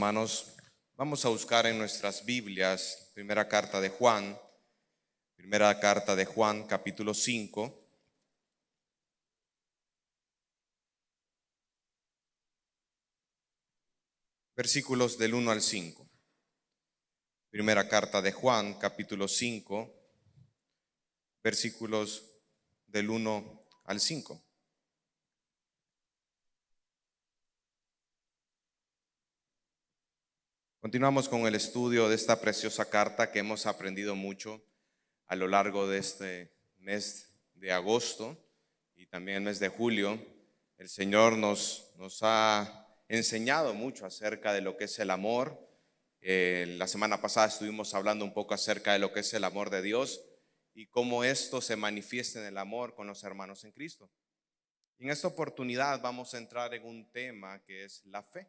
Hermanos, vamos a buscar en nuestras Biblias, primera carta de Juan, capítulo 5. Versículos del 1 al 5. Primera carta de Juan, capítulo 5, versículos del 1 al 5. Continuamos con el estudio de esta preciosa carta que hemos aprendido mucho a lo largo de este mes de agosto y también el mes de julio. El Señor nos ha enseñado mucho acerca de lo que es el amor. La semana pasada estuvimos hablando un poco acerca de lo que es el amor de Dios y cómo esto se manifiesta en el amor con los hermanos en Cristo. Y en esta oportunidad vamos a entrar en un tema que es la fe.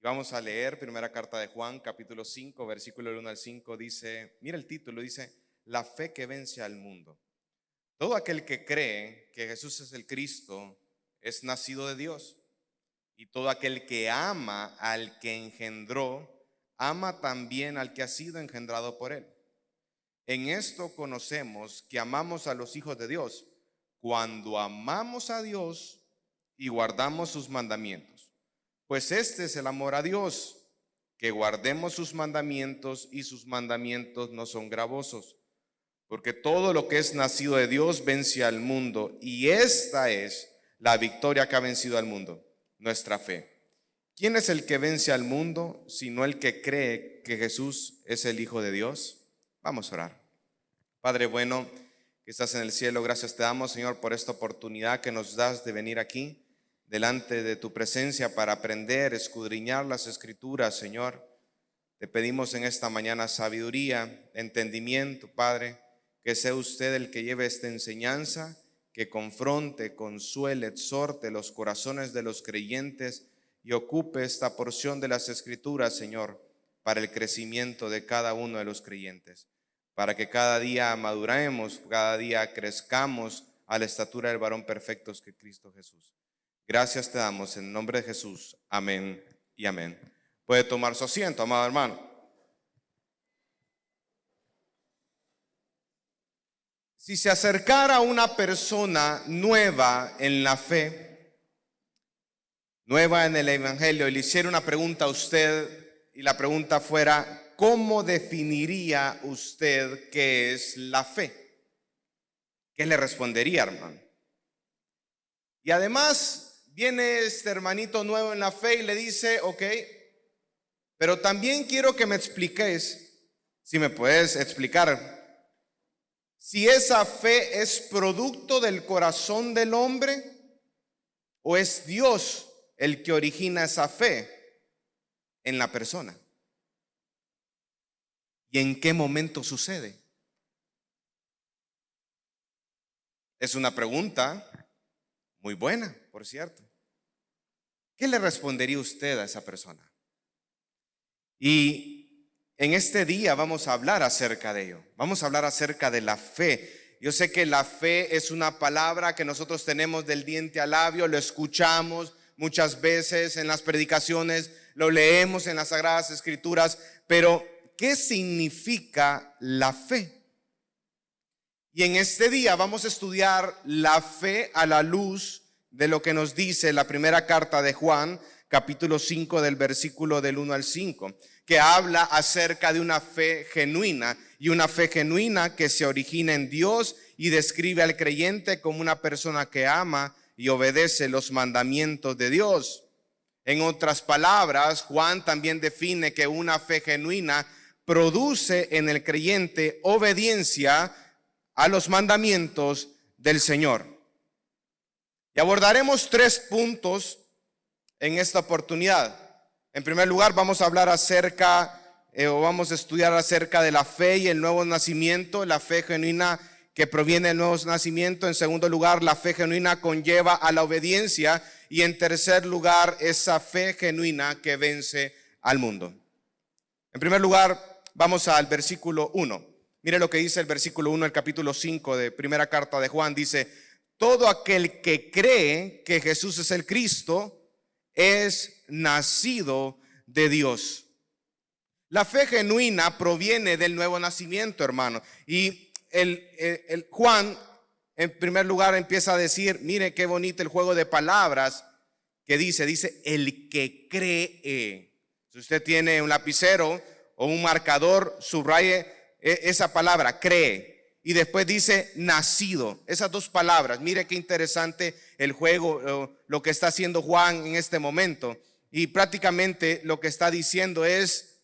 Vamos a leer primera carta de Juan, capítulo 5, versículo del 1 al 5, dice, mira el título, dice, la fe que vence al mundo. Todo aquel que cree que Jesús es el Cristo es nacido de Dios, y todo aquel que ama al que engendró, ama también al que ha sido engendrado por él. En esto conocemos que amamos a los hijos de Dios, cuando amamos a Dios y guardamos sus mandamientos. Pues este es el amor a Dios, que guardemos sus mandamientos, y sus mandamientos no son gravosos. Porque todo lo que es nacido de Dios vence al mundo, y esta es la victoria que ha vencido al mundo, nuestra fe. ¿Quién es el que vence al mundo, sino el que cree que Jesús es el Hijo de Dios? Vamos a orar. Padre bueno, que estás en el cielo, gracias te damos, Señor, por esta oportunidad que nos das de venir aquí delante de tu presencia para aprender, escudriñar las Escrituras, Señor. Te pedimos en esta mañana sabiduría, entendimiento, Padre, que sea usted el que lleve esta enseñanza, que confronte, consuele, exhorte los corazones de los creyentes y ocupe esta porción de las Escrituras, Señor, para el crecimiento de cada uno de los creyentes, para que cada día maduremos, cada día crezcamos a la estatura del varón perfecto que es Cristo Jesús. Gracias te damos en el nombre de Jesús. Amén y amén. Puede tomar su asiento, amado hermano. Si se acercara una persona nueva en la fe, nueva en el Evangelio, y le hiciera una pregunta a usted, y la pregunta fuera, ¿cómo definiría usted qué es la fe? ¿Qué le respondería, hermano? Y además viene este hermanito nuevo en la fe y le dice, ok, pero también quiero que me expliques, si me puedes explicar, si esa fe es producto del corazón del hombre o es Dios el que origina esa fe en la persona. ¿Y en qué momento sucede? Es una pregunta muy buena, por cierto. ¿Qué le respondería usted a esa persona? Y en este día vamos a hablar acerca de ello. Vamos a hablar acerca de la fe. Yo sé que la fe es una palabra que nosotros tenemos del diente al labio, lo escuchamos muchas veces en las predicaciones, lo leemos en las Sagradas Escrituras, pero ¿qué significa la fe? Y en este día vamos a estudiar la fe a la luz de lo que nos dice la primera carta de Juan, capítulo 5 del versículo del 1 al 5, que habla acerca de una fe genuina, y una fe genuina que se origina en Dios y describe al creyente como una persona que ama y obedece los mandamientos de Dios. En otras palabras, Juan también define que una fe genuina produce en el creyente obediencia a los mandamientos del Señor. Y abordaremos 3 puntos en esta oportunidad. En primer lugar, vamos a hablar vamos a estudiar acerca de la fe y el nuevo nacimiento, la fe genuina que proviene del nuevo nacimiento. En segundo lugar, la fe genuina conlleva a la obediencia. Y en tercer lugar, esa fe genuina que vence al mundo. En primer lugar, vamos al versículo 1. Mire lo que dice el versículo 1 del capítulo 5 de primera carta de Juan. Dice, todo aquel que cree que Jesús es el Cristo es nacido de Dios. La fe genuina proviene del nuevo nacimiento, hermano. Y el Juan, en primer lugar, empieza a decir, mire qué bonito el juego de palabras que dice, el que cree. Si usted tiene un lapicero o un marcador, subraye esa palabra, cree. Y después dice nacido. Esas dos palabras, mire qué interesante el juego, lo que está haciendo Juan en este momento. Y prácticamente lo que está diciendo es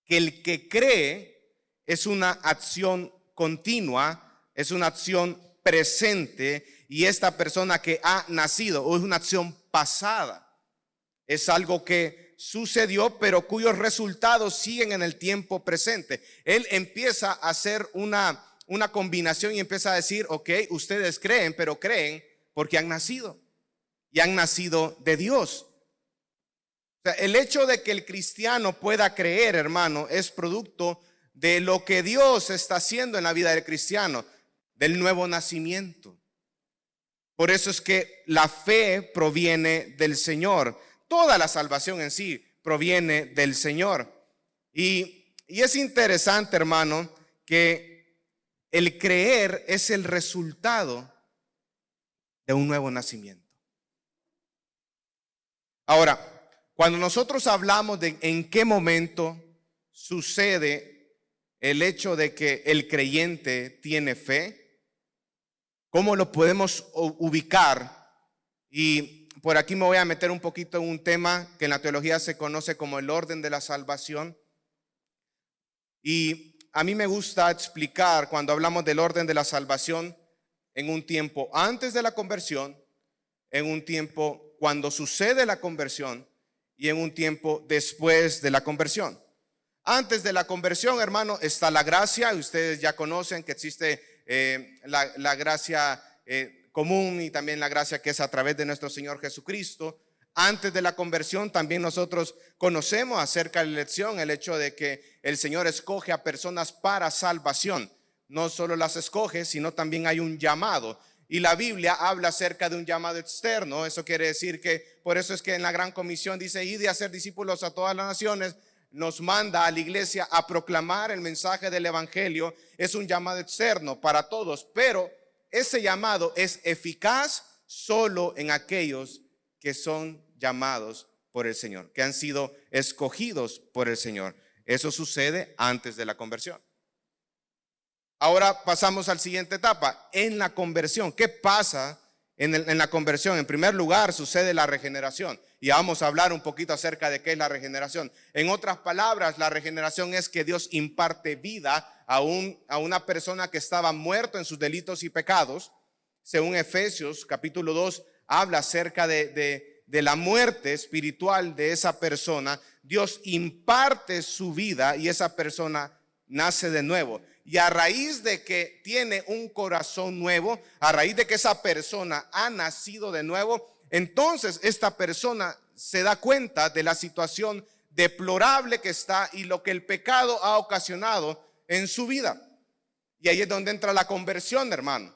que el que cree es una acción continua, es una acción presente, y esta persona que ha nacido o es una acción pasada, es algo que sucedió pero cuyos resultados siguen en el tiempo presente. Él empieza a hacer una combinación y empieza a decir, ok, ustedes creen, pero creen porque han nacido y han nacido de Dios. O sea, el hecho de que el cristiano pueda creer, hermano, es producto de lo que Dios está haciendo en la vida del cristiano, del nuevo nacimiento. Por eso es que la fe proviene del Señor. Toda la salvación en sí proviene del Señor. Y es interesante, hermano, que el creer es el resultado de un nuevo nacimiento. Ahora, cuando nosotros hablamos de en qué momento sucede el hecho de que el creyente tiene fe, ¿cómo lo podemos ubicar? Y por aquí me voy a meter un poquito en un tema que en la teología se conoce como el orden de la salvación. Y a mí me gusta explicar cuando hablamos del orden de la salvación en un tiempo antes de la conversión, en un tiempo cuando sucede la conversión y en un tiempo después de la conversión. Antes de la conversión, hermano, está la gracia. Ustedes ya conocen que existe la gracia común y también la gracia que es a través de nuestro Señor Jesucristo. Antes de la conversión también nosotros conocemos acerca de la elección, el hecho de que el Señor escoge a personas para salvación. No solo las escoge, sino también hay un llamado. Y la Biblia habla acerca de un llamado externo. Eso quiere decir que, por eso es que en la Gran Comisión dice, id y hacer discípulos a todas las naciones. Nos manda a la iglesia a proclamar el mensaje del evangelio. Es un llamado externo para todos, pero ese llamado es eficaz solo en aquellos que son llamados por el Señor, que han sido escogidos por el Señor. Eso sucede antes de la conversión. Ahora pasamos a la siguiente etapa, en la conversión. ¿Qué pasa en la conversión? En primer lugar, sucede la regeneración. Y vamos a hablar un poquito acerca de qué es la regeneración. En otras palabras, la regeneración es que Dios imparte vida a una persona que estaba muerto en sus delitos y pecados. Según Efesios capítulo 2, habla acerca de la muerte espiritual de esa persona. Dios imparte su vida y esa persona nace de nuevo. Y a raíz de que tiene un corazón nuevo, a raíz de que esa persona ha nacido de nuevo, entonces esta persona se da cuenta de la situación deplorable que está y lo que el pecado ha ocasionado en su vida. Y ahí es donde entra la conversión, hermano.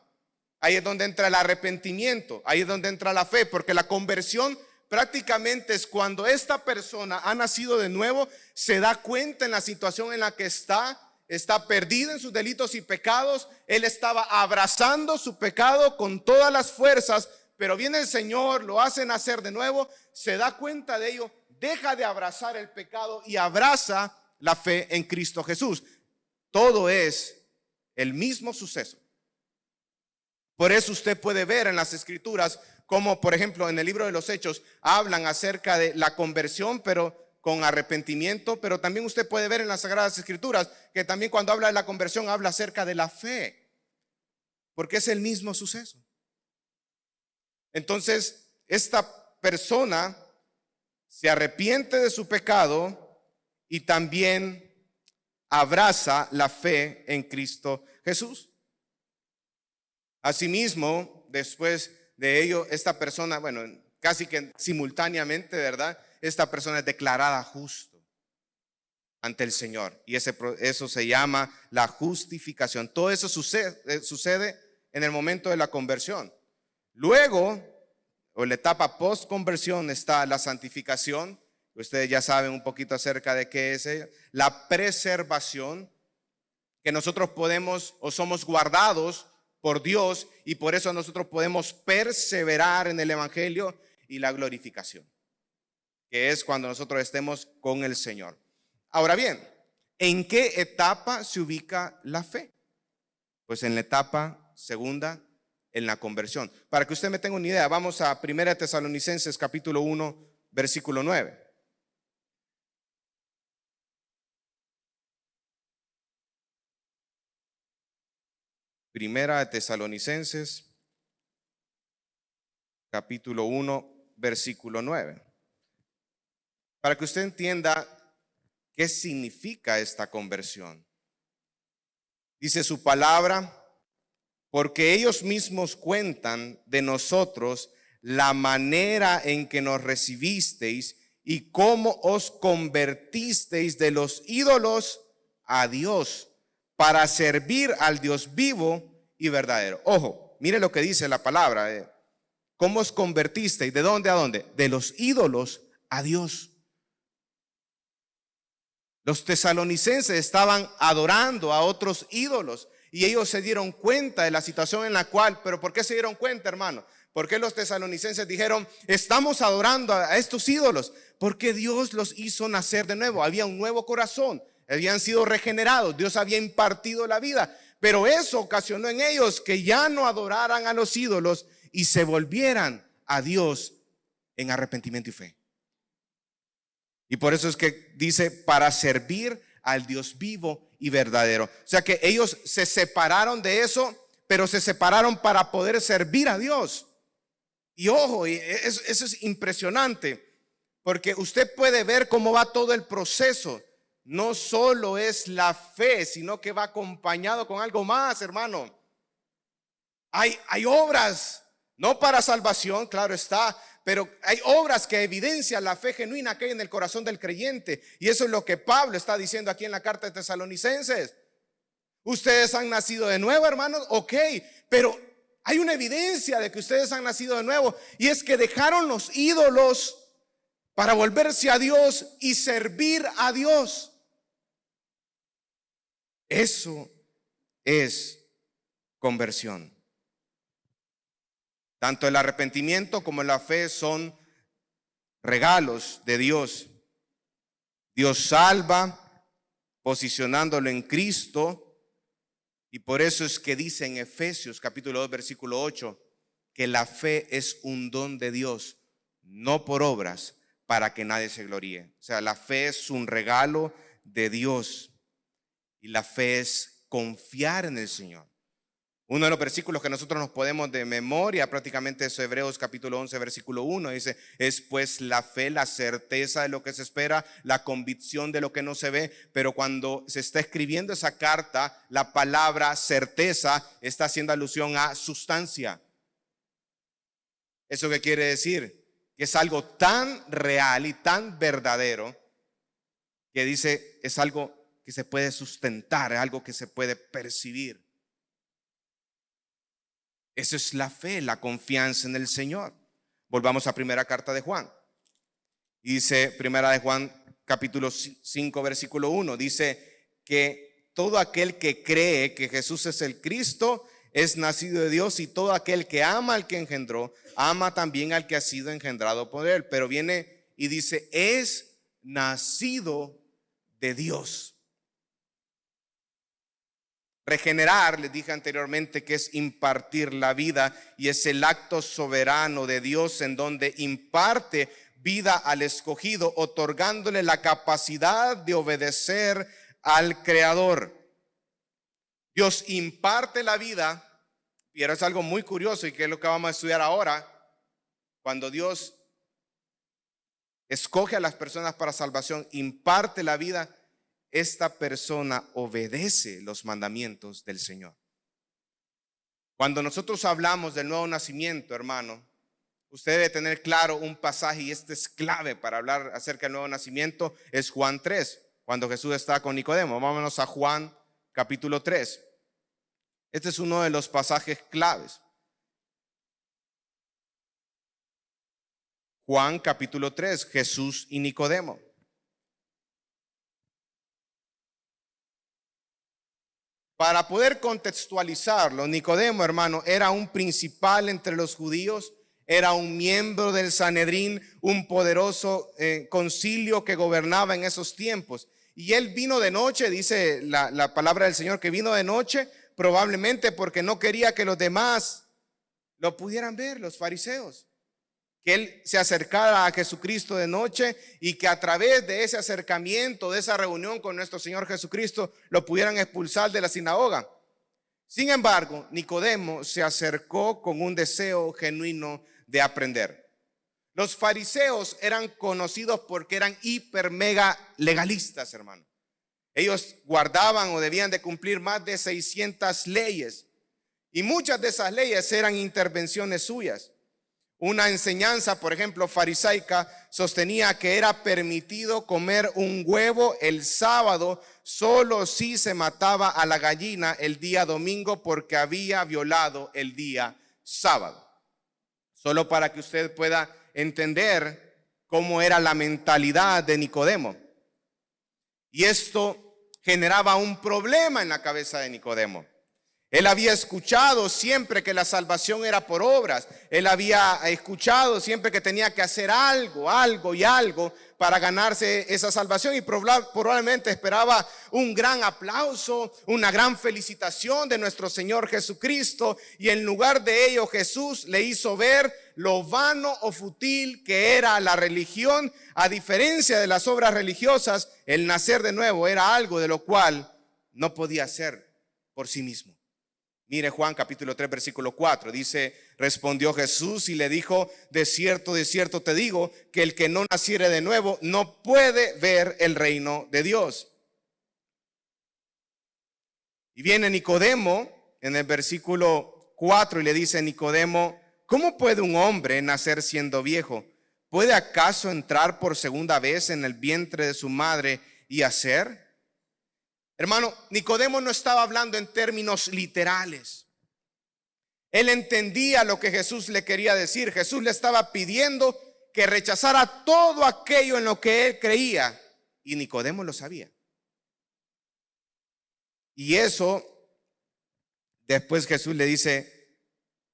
Ahí es donde entra el arrepentimiento, ahí es donde entra la fe, porque la conversión prácticamente es cuando esta persona ha nacido de nuevo, se da cuenta en la situación en la que está perdido en sus delitos y pecados. Él estaba abrazando su pecado con todas las fuerzas, pero viene el Señor, lo hace nacer de nuevo, se da cuenta de ello, deja de abrazar el pecado y abraza la fe en Cristo Jesús. Todo es el mismo suceso. Por eso usted puede ver en las Escrituras como, por ejemplo, en el libro de los Hechos hablan acerca de la conversión, pero con arrepentimiento, pero también usted puede ver en las Sagradas Escrituras que también cuando habla de la conversión habla acerca de la fe, porque es el mismo suceso. Entonces, esta persona se arrepiente de su pecado y también abraza la fe en Cristo Jesús. Asimismo, después de ello, esta persona, bueno, casi que simultáneamente, ¿verdad? Esta persona es declarada justo ante el Señor. Y eso se llama la justificación. Todo eso sucede en el momento de la conversión. Luego, o en la etapa post-conversión, está la santificación, Ustedes ya saben un poquito acerca de qué es la preservación, que nosotros podemos o somos guardados por Dios y por eso nosotros podemos perseverar en el Evangelio, y la glorificación, que es cuando nosotros estemos con el Señor. Ahora bien, ¿en qué etapa se ubica la fe? Pues en la etapa segunda, en la conversión. Para que usted me tenga una idea, vamos a 1 Tesalonicenses capítulo 1, versículo 9. Primera de Tesalonicenses capítulo 1, versículo 9. Para que usted entienda qué significa esta conversión. Dice su palabra: porque ellos mismos cuentan de nosotros la manera en que nos recibisteis y cómo os convertisteis de los ídolos a Dios, para servir al Dios vivo y verdadero. Ojo, mire lo que dice la palabra. ¿Cómo os convertisteis? ¿De dónde a dónde? De los ídolos a Dios. Los tesalonicenses estaban adorando a otros ídolos y ellos se dieron cuenta de la situación en la cual, pero ¿por qué se dieron cuenta, hermano? ¿Por qué los tesalonicenses dijeron, estamos adorando a estos ídolos? Porque Dios los hizo nacer de nuevo, había un nuevo corazón, habían sido regenerados, Dios había impartido la vida, pero eso ocasionó en ellos que ya no adoraran a los ídolos y se volvieran a Dios en arrepentimiento y fe. Y por eso es que dice, para servir al Dios vivo y verdadero. O sea que ellos se separaron de eso, pero se separaron para poder servir a Dios. Y ojo, eso es impresionante, porque usted puede ver cómo va todo el proceso. No solo es la fe, sino que va acompañado con algo más, hermano. Hay obras, no para salvación, claro está, pero hay obras que evidencian la fe genuina que hay en el corazón del creyente. Y eso es lo que Pablo está diciendo aquí en la carta de Tesalonicenses. Ustedes han nacido de nuevo, hermanos, ok, pero hay una evidencia de que ustedes han nacido de nuevo, y es que dejaron los ídolos para volverse a Dios y servir a Dios. Eso es conversión. Tanto el arrepentimiento como la fe son regalos de Dios. Dios salva posicionándolo en Cristo, y por eso es que dice en Efesios capítulo 2 versículo 8 que la fe es un don de Dios, no por obras, para que nadie se gloríe. O sea, la fe es un regalo de Dios y la fe es confiar en el Señor. Uno de los versículos que nosotros nos podemos de memoria prácticamente es Hebreos capítulo 11 versículo 1. Dice, es pues la fe, la certeza de lo que se espera, la convicción de lo que no se ve. Pero cuando se está escribiendo esa carta, la palabra certeza está haciendo alusión a sustancia. ¿Eso qué quiere decir? Que es algo tan real y tan verdadero que dice, es algo que se puede sustentar, es algo que se puede percibir. Eso es la fe, la confianza en el Señor. Volvamos a primera carta de Juan. Dice primera de Juan capítulo 5 versículo 1. Dice que todo aquel que cree que Jesús es el Cristo es nacido de Dios, y todo aquel que ama al que engendró, ama también al que ha sido engendrado por él. Pero viene y dice, es nacido de Dios. Regenerar, les dije anteriormente, que es impartir la vida, y es el acto soberano de Dios en donde imparte vida al escogido, otorgándole la capacidad de obedecer al Creador. Dios imparte la vida, y ahora es algo muy curioso y que es lo que vamos a estudiar ahora. Cuando Dios escoge a las personas para salvación, imparte la vida, esta persona obedece los mandamientos del Señor. Cuando nosotros hablamos del nuevo nacimiento, hermano, usted debe tener claro un pasaje, y este es clave para hablar acerca del nuevo nacimiento. Es Juan 3, cuando Jesús está con Nicodemo. Vámonos a Juan capítulo 3. Este es uno de los pasajes claves. Juan capítulo 3, Jesús y Nicodemo. Para poder contextualizarlo, Nicodemo, hermano, era un principal entre los judíos, era un miembro del Sanedrín, un poderoso concilio que gobernaba en esos tiempos. Y él vino de noche, dice la palabra del Señor, que vino de noche, probablemente porque no quería que los demás lo pudieran ver, los fariseos. Que él se acercara a Jesucristo de noche y que a través de ese acercamiento, de esa reunión con nuestro Señor Jesucristo, lo pudieran expulsar de la sinagoga. Sin embargo, Nicodemo se acercó con un deseo genuino de aprender. Los fariseos eran conocidos porque eran hiper mega legalistas, hermano. Ellos guardaban o debían de cumplir más de 600 leyes y muchas de esas leyes eran intervenciones suyas. Una enseñanza, por ejemplo, farisaica, sostenía que era permitido comer un huevo el sábado solo si se mataba a la gallina el día domingo porque había violado el día sábado. Solo para que usted pueda entender cómo era la mentalidad de Nicodemo. Y esto generaba un problema en la cabeza de Nicodemo. Él había escuchado siempre que la salvación era por obras. Él había escuchado siempre que tenía que hacer algo para ganarse esa salvación y probablemente esperaba un gran aplauso, una gran felicitación de nuestro Señor Jesucristo, y en lugar de ello Jesús le hizo ver lo vano o fútil que era la religión. A diferencia de las obras religiosas, el nacer de nuevo era algo de lo cual no podía hacer por sí mismo. Mire Juan capítulo 3 versículo 4, dice: respondió Jesús y le dijo, de cierto te digo, que el que no naciere de nuevo no puede ver el reino de Dios. Y viene Nicodemo en el versículo 4 y le dice: Nicodemo, ¿cómo puede un hombre nacer siendo viejo? ¿Puede acaso entrar por segunda vez en el vientre de su madre y hacer? Hermano, Nicodemo no estaba hablando en términos literales. Él entendía lo que Jesús le quería decir. Jesús le estaba pidiendo que rechazara todo aquello en lo que él creía, y Nicodemo lo sabía. Y eso, después Jesús le dice,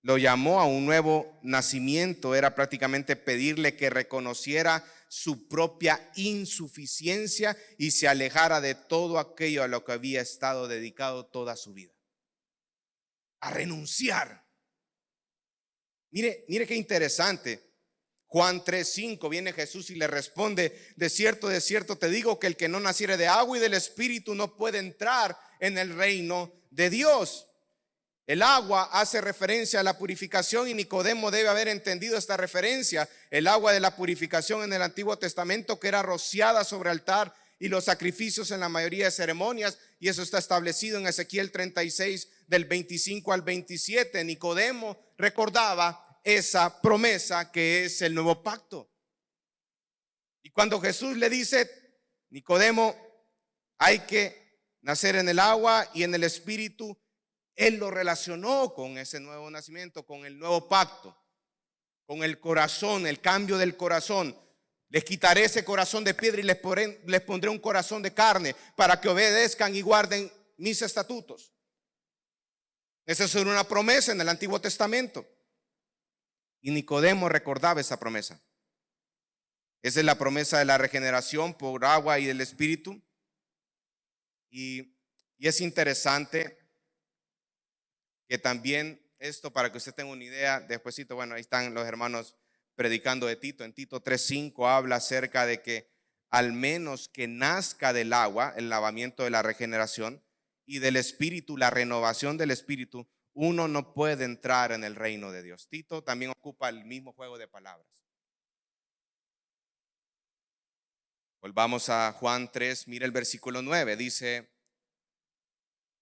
lo llamó a un nuevo nacimiento. Era prácticamente pedirle que reconociera su propia insuficiencia y se alejara de todo aquello a lo que había estado dedicado toda su vida. A renunciar. Mire qué interesante. Juan 3:5, viene Jesús y le responde: de cierto te digo que el que no naciere de agua y del Espíritu no puede entrar en el reino de Dios. El agua hace referencia a la purificación y Nicodemo debe haber entendido esta referencia. El agua de la purificación en el Antiguo Testamento, que era rociada sobre altar y los sacrificios en la mayoría de ceremonias, y eso está establecido en Ezequiel 36 del 25 al 27. Nicodemo recordaba esa promesa que es el nuevo pacto. Y cuando Jesús le dice: Nicodemo, hay que nacer en el agua y en el Espíritu, él lo relacionó con ese nuevo nacimiento, con el nuevo pacto, con el corazón, el cambio del corazón. Les quitaré ese corazón de piedra y les pondré un corazón de carne para que obedezcan y guarden mis estatutos. Esa es una promesa en el Antiguo Testamento. Y Nicodemo recordaba esa promesa. Esa es la promesa de la regeneración por agua y del Espíritu. Y es interesante que también esto, para que usted tenga una idea, despuesito, bueno, ahí están los hermanos predicando de Tito. En Tito 3:5 habla acerca de que al menos que nazca del agua, el lavamiento de la regeneración, y del Espíritu, la renovación del Espíritu, uno no puede entrar en el reino de Dios. Tito también ocupa el mismo juego de palabras. Volvamos a Juan 3, mira el versículo 9, dice: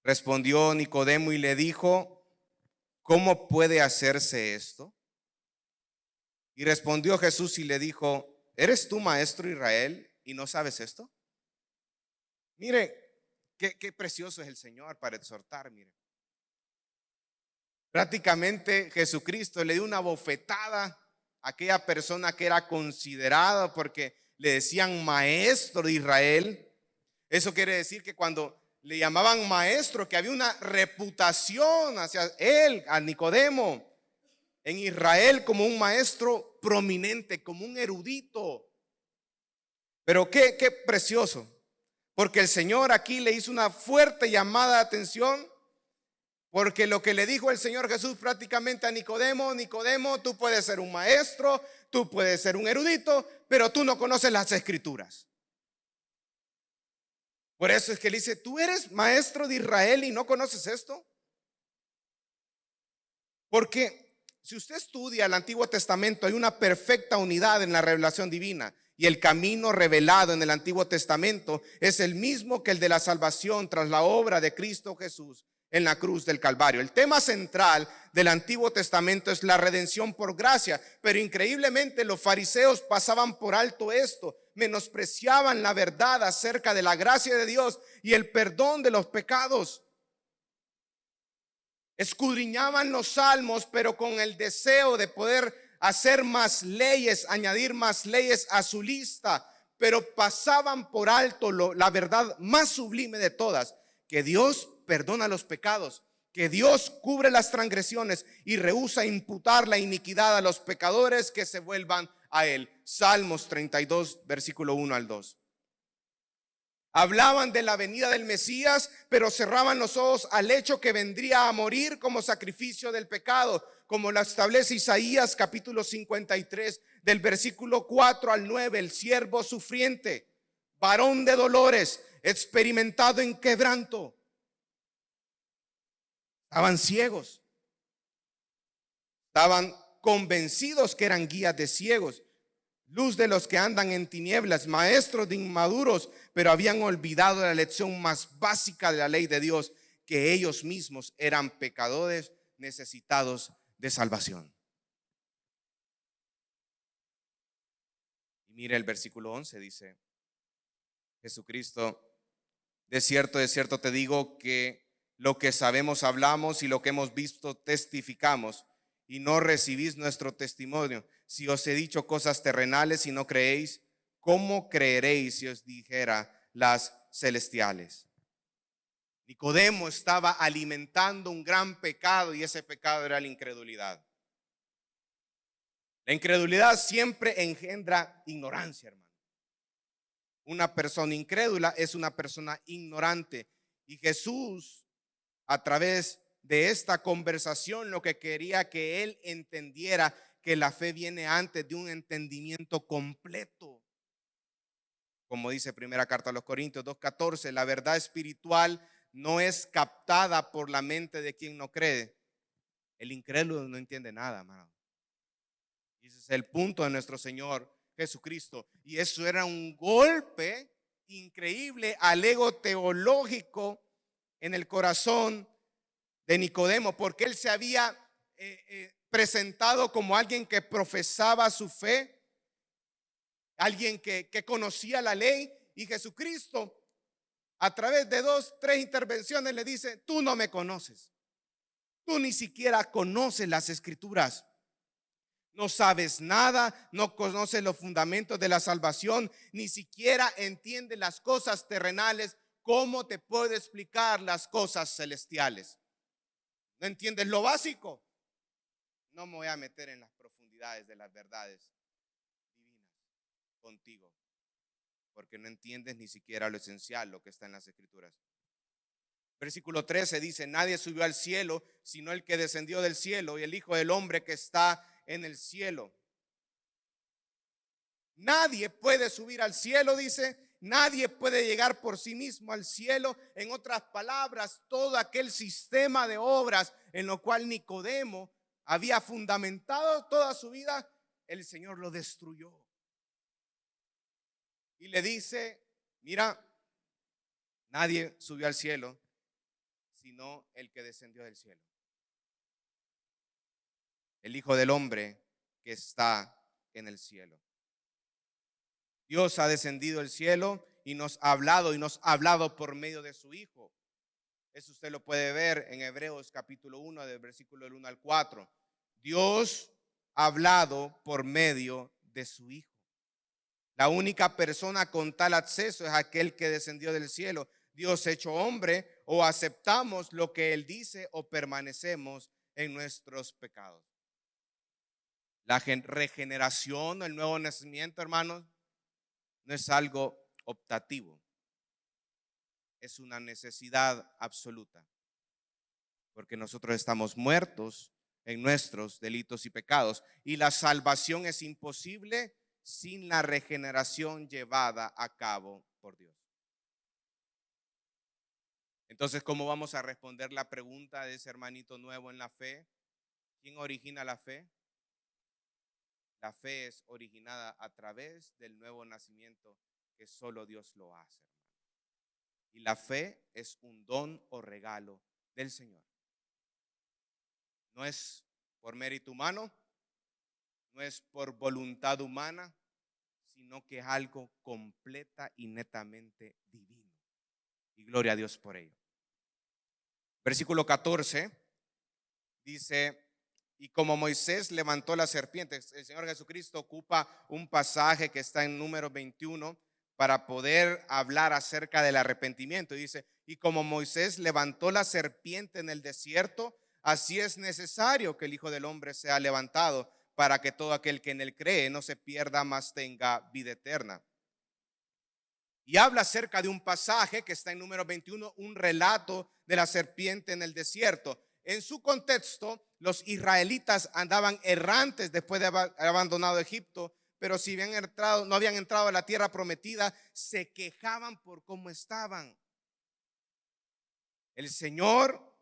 respondió Nicodemo y le dijo, ¿cómo puede hacerse esto? Y respondió Jesús y le dijo, ¿eres tú maestro Israel y no sabes esto? Mire, qué precioso es el Señor para exhortar, mire. Prácticamente Jesucristo le dio una bofetada aquella persona que era considerada porque le decían maestro de Israel. Eso quiere decir que cuando le llamaban maestro, que había una reputación hacia él, a Nicodemo, en Israel como un maestro prominente, como un erudito. Pero qué precioso, porque el Señor aquí le hizo una fuerte llamada de atención, porque lo que le dijo el Señor Jesús prácticamente a Nicodemo: Nicodemo, tú puedes ser un maestro, tú puedes ser un erudito, pero tú no conoces las Escrituras. Por eso es que le dice: ¿tú eres maestro de Israel y no conoces esto? Porque si usted estudia el Antiguo Testamento, hay una perfecta unidad en la revelación divina. Y el camino revelado en el Antiguo Testamento es el mismo que el de la salvación tras la obra de Cristo Jesús en la cruz del Calvario. El tema central del Antiguo Testamento es la redención por gracia, pero increíblemente los fariseos pasaban por alto esto, menospreciaban la verdad acerca de la gracia de Dios y el perdón de los pecados. Escudriñaban los salmos, pero con el deseo de poder hacer más leyes, añadir más leyes a su lista, pero pasaban por alto la verdad más sublime de todas: que Dios perdona los pecados, que Dios cubre las transgresiones y rehúsa imputar la iniquidad a los pecadores que se vuelvan a Él. Salmos 32, versículo 1 al 2. Hablaban de la venida del Mesías, pero cerraban los ojos al hecho que vendría a morir como sacrificio del pecado, como lo establece Isaías capítulo 53, del versículo 4 al 9, el siervo sufriente, varón de dolores, experimentado en quebranto. Estaban ciegos, estaban convencidos que eran guías de ciegos, luz de los que andan en tinieblas, maestros de inmaduros, pero habían olvidado la lección más básica de la ley de Dios: que ellos mismos eran pecadores necesitados de salvación. Y mire el versículo 11, dice Jesucristo: de cierto te digo que lo que sabemos hablamos y lo que hemos visto testificamos, y no recibís nuestro testimonio. Si os he dicho cosas terrenales y no creéis, ¿cómo creeréis si os dijera las celestiales? Nicodemo estaba alimentando un gran pecado, y ese pecado era la incredulidad. La incredulidad siempre engendra ignorancia, hermano. Una persona incrédula es una persona ignorante. Y Jesús, a través de esta conversación, lo que quería que él entendiera: que la fe viene antes de un entendimiento completo. Como dice primera carta a los Corintios 2:14, la verdad espiritual no es captada por la mente de quien no cree. El incrédulo no entiende nada, amado. Y ese es el punto de nuestro Señor Jesucristo. Y eso era un golpe increíble al ego teológico en el corazón de Nicodemo, porque él se había presentado como alguien que profesaba su fe, alguien que conocía la ley, y Jesucristo, a través de 2, 3 intervenciones, le dice: tú no me conoces, tú ni siquiera conoces las Escrituras, no sabes nada, no conoces los fundamentos de la salvación, ni siquiera entiendes las cosas terrenales. ¿Cómo te puedo explicar las cosas celestiales? ¿No entiendes lo básico? No me voy a meter en las profundidades de las verdades divinas contigo, porque no entiendes ni siquiera lo esencial, lo que está en las Escrituras. Versículo 13 dice: nadie subió al cielo sino el que descendió del cielo, y el Hijo del Hombre que está en el cielo. Nadie puede subir al cielo, dice. Nadie puede llegar por sí mismo al cielo. En otras palabras, todo aquel sistema de obras en lo cual Nicodemo había fundamentado toda su vida, el Señor lo destruyó. Y le dice: mira, nadie subió al cielo sino el que descendió del cielo, el Hijo del Hombre que está en el cielo. Dios ha descendido al cielo y nos ha hablado por medio de su Hijo. Eso usted lo puede ver en Hebreos capítulo 1, del versículo del 1 al 4. Dios hablado por medio de su Hijo. La única persona con tal acceso es aquel que descendió del cielo, Dios hecho hombre. O aceptamos lo que Él dice o permanecemos en nuestros pecados. La regeneración, el nuevo nacimiento, hermanos, no es algo optativo, es una necesidad absoluta, porque nosotros estamos muertos en nuestros delitos y pecados, y la salvación es imposible sin la regeneración llevada a cabo por Dios. Entonces, ¿cómo vamos a responder la pregunta de ese hermanito nuevo en la fe? ¿Quién origina la fe? La fe es originada a través del nuevo nacimiento que solo Dios lo hace. Y la fe es un don o regalo del Señor. No es por mérito humano, no es por voluntad humana, sino que es algo completa y netamente divino. Y gloria a Dios por ello. Versículo 14 dice: y como Moisés levantó la serpiente. El Señor Jesucristo ocupa un pasaje que está en Números 21 para poder hablar acerca del arrepentimiento. Y dice: y como Moisés levantó la serpiente en el desierto, así es necesario que el Hijo del Hombre sea levantado, para que todo aquel que en él cree no se pierda, mas tenga vida eterna. Y habla acerca de un pasaje que está en Números 21, un relato de la serpiente en el desierto. En su contexto, los israelitas andaban errantes después de haber abandonado Egipto, pero si no habían entrado a la tierra prometida, se quejaban por cómo estaban. El Señor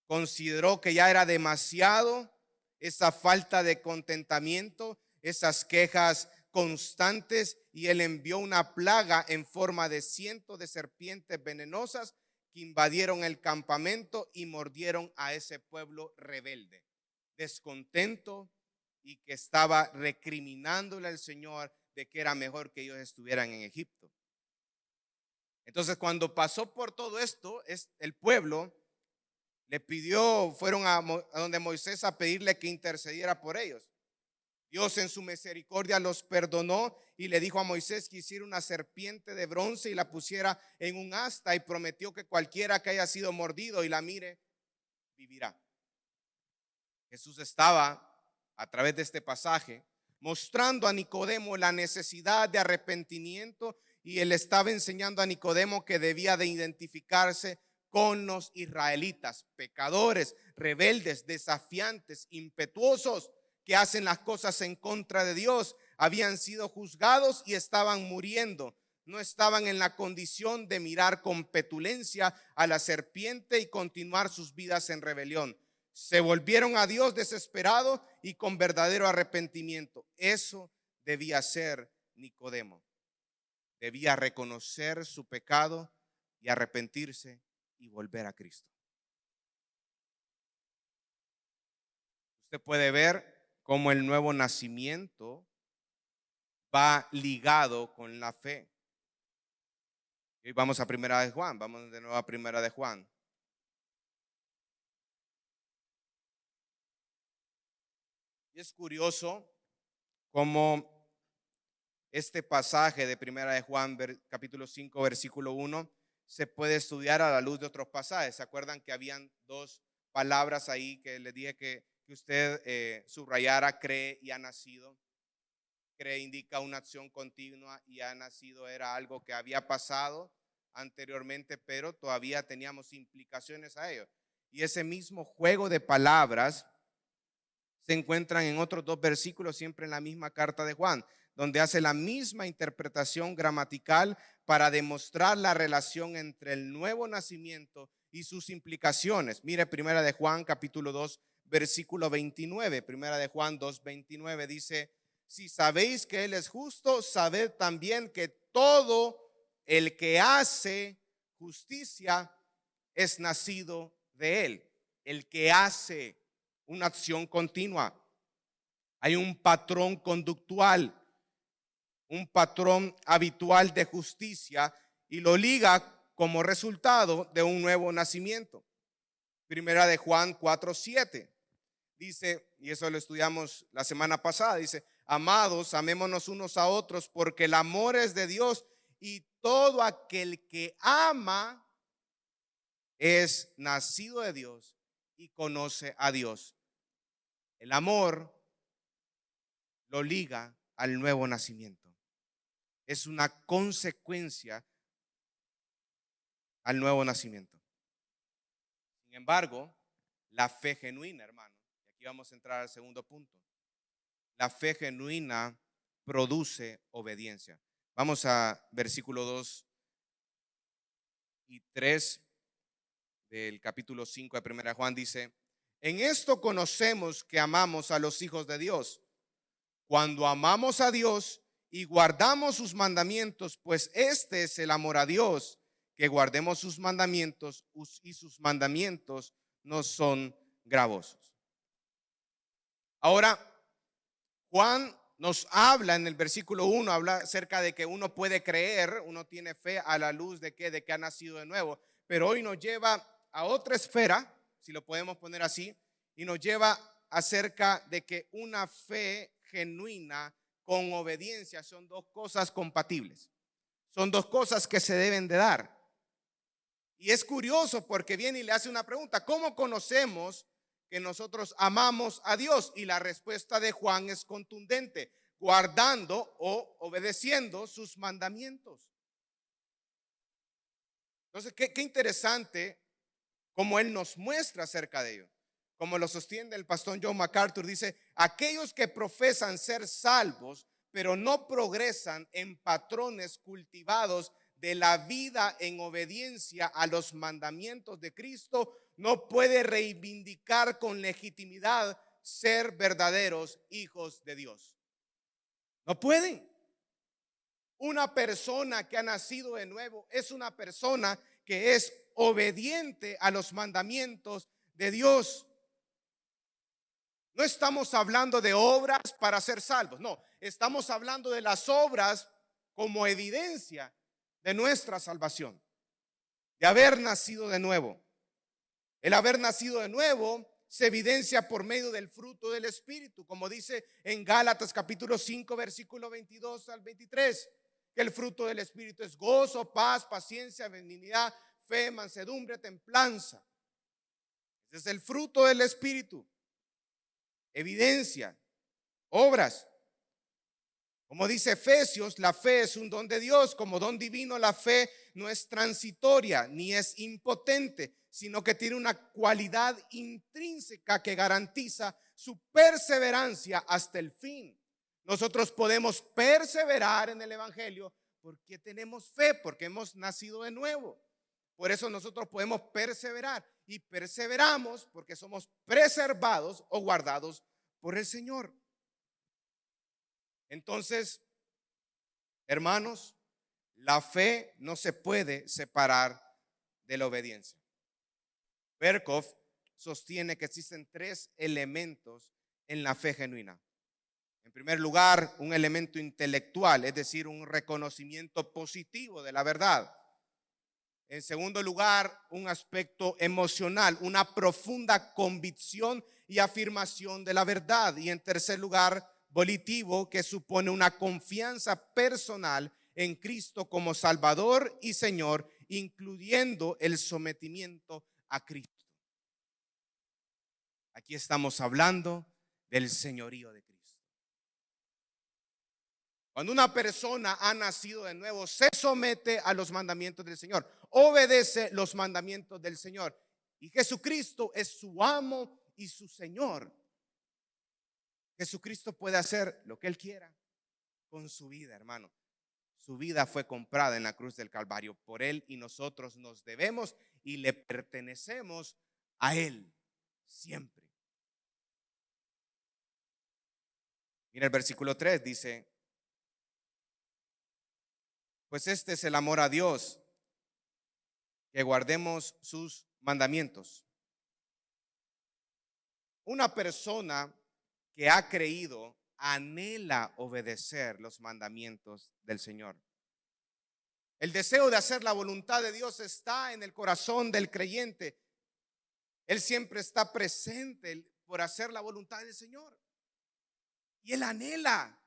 consideró que ya era demasiado esa falta de contentamiento, esas quejas constantes, y Él envió una plaga en forma de cientos de serpientes venenosas que invadieron el campamento y mordieron a ese pueblo rebelde, descontento, y que estaba recriminándole al Señor de que era mejor que ellos estuvieran en Egipto. Entonces, cuando pasó por todo esto, el pueblo le pidió, fueron a donde Moisés a pedirle que intercediera por ellos. Dios en su misericordia los perdonó y le dijo a Moisés que hiciera una serpiente de bronce y la pusiera en un asta, y prometió que cualquiera que haya sido mordido y la mire, vivirá. Jesús estaba, a través de este pasaje, mostrando a Nicodemo la necesidad de arrepentimiento, y él estaba enseñando a Nicodemo que debía de identificarse con los israelitas, pecadores, rebeldes, desafiantes, impetuosos, que hacen las cosas en contra de Dios. Habían sido juzgados y estaban muriendo. No estaban en la condición de mirar con petulencia a la serpiente y continuar sus vidas en rebelión. Se volvieron a Dios desesperados y con verdadero arrepentimiento. Eso debía ser Nicodemo. Debía reconocer su pecado y arrepentirse y volver a Cristo. Usted puede ver cómo el nuevo nacimiento va ligado con la fe. Y vamos a Primera de Juan, vamos de nuevo a Primera de Juan. Y es curioso cómo este pasaje de Primera de Juan, capítulo 5, versículo 1, se puede estudiar a la luz de otros pasajes. ¿Se acuerdan que habían dos palabras ahí que le dije que usted subrayara? Cree y ha nacido. Cree indica una acción continua, y ha nacido era algo que había pasado anteriormente, pero todavía teníamos implicaciones a ello. Y ese mismo juego de palabras se encuentran en otros dos versículos, siempre en la misma carta de Juan, donde hace la misma interpretación gramatical para demostrar la relación entre el nuevo nacimiento y sus implicaciones. Mire, Primera de Juan, capítulo 2, versículo 29. Primera de Juan 2, 29 dice: si sabéis que Él es justo, sabed también que todo el que hace justicia es nacido de Él. El que hace una acción continua. Hay un patrón conductual, un patrón habitual de justicia, y lo liga como resultado de un nuevo nacimiento. Primera de Juan 4:7 dice, y eso lo estudiamos la semana pasada, dice, amados, amémonos unos a otros porque el amor es de Dios y todo aquel que ama es nacido de Dios y conoce a Dios. El amor lo liga al nuevo nacimiento. Es una consecuencia al nuevo nacimiento. Sin embargo, la fe genuina, hermano, y aquí vamos a entrar al segundo punto. La fe genuina produce obediencia. Vamos a versículo 2 y 3 del capítulo 5 de 1 Juan, dice, en esto conocemos que amamos a los hijos de Dios, cuando amamos a Dios y guardamos sus mandamientos, pues este es el amor a Dios, que guardemos sus mandamientos y sus mandamientos no son gravosos. Ahora, Juan nos habla en el versículo 1, habla acerca de que uno puede creer, uno tiene fe a la luz de que ha nacido de nuevo, pero hoy nos lleva a otra esfera, si lo podemos poner así, y nos lleva acerca de que una fe genuina con obediencia son dos cosas compatibles, son dos cosas que se deben de dar. Y es curioso porque viene y le hace una pregunta, ¿cómo conocemos que nosotros amamos a Dios? Y la respuesta de Juan es contundente, guardando o obedeciendo sus mandamientos. Entonces, qué interesante como él nos muestra acerca de ello. Como lo sostiene el pastor John MacArthur, dice, aquellos que profesan ser salvos, pero no progresan en patrones cultivados de la vida en obediencia a los mandamientos de Cristo, no puede reivindicar con legitimidad ser verdaderos hijos de Dios. No pueden. Una persona que ha nacido de nuevo es una persona que es obediente a los mandamientos de Dios. No estamos hablando de obras para ser salvos, no, estamos hablando de las obras como evidencia de nuestra salvación, de haber nacido de nuevo. El haber nacido de nuevo se evidencia por medio del fruto del Espíritu, como dice en Gálatas capítulo 5, versículo 22 al 23, que el fruto del Espíritu es gozo, paz, paciencia, benignidad, fe, mansedumbre, templanza. Ese es el fruto del Espíritu. Evidencia, obras. Como dice Efesios, la fe es un don de Dios. Como don divino, la fe no es transitoria ni es impotente, sino que tiene una cualidad intrínseca que garantiza su perseverancia hasta el fin. Nosotros podemos perseverar en el Evangelio porque tenemos fe, porque hemos nacido de nuevo. Por eso nosotros podemos perseverar y perseveramos porque somos preservados o guardados por el Señor. Entonces, hermanos, la fe no se puede separar de la obediencia. Berkhoff sostiene que existen tres elementos en la fe genuina. En primer lugar, un elemento intelectual, es decir, un reconocimiento positivo de la verdad. En segundo lugar, un aspecto emocional, una profunda convicción y afirmación de la verdad. Y en tercer lugar, volitivo, que supone una confianza personal en Cristo como Salvador y Señor, incluyendo el sometimiento a Cristo. Aquí estamos hablando del señorío de Cristo. Cuando una persona ha nacido de nuevo, se somete a los mandamientos del Señor, obedece los mandamientos del Señor. Y Jesucristo es su amo y su Señor. Jesucristo puede hacer lo que Él quiera con su vida, hermano. Su vida fue comprada en la cruz del Calvario por Él y nosotros nos debemos y le pertenecemos a Él siempre. Mira el versículo 3, dice, pues este es el amor a Dios, que guardemos sus mandamientos. Una persona que ha creído anhela obedecer los mandamientos del Señor. El deseo de hacer la voluntad de Dios está en el corazón del creyente. Él siempre está presente por hacer la voluntad del Señor. Y él anhela,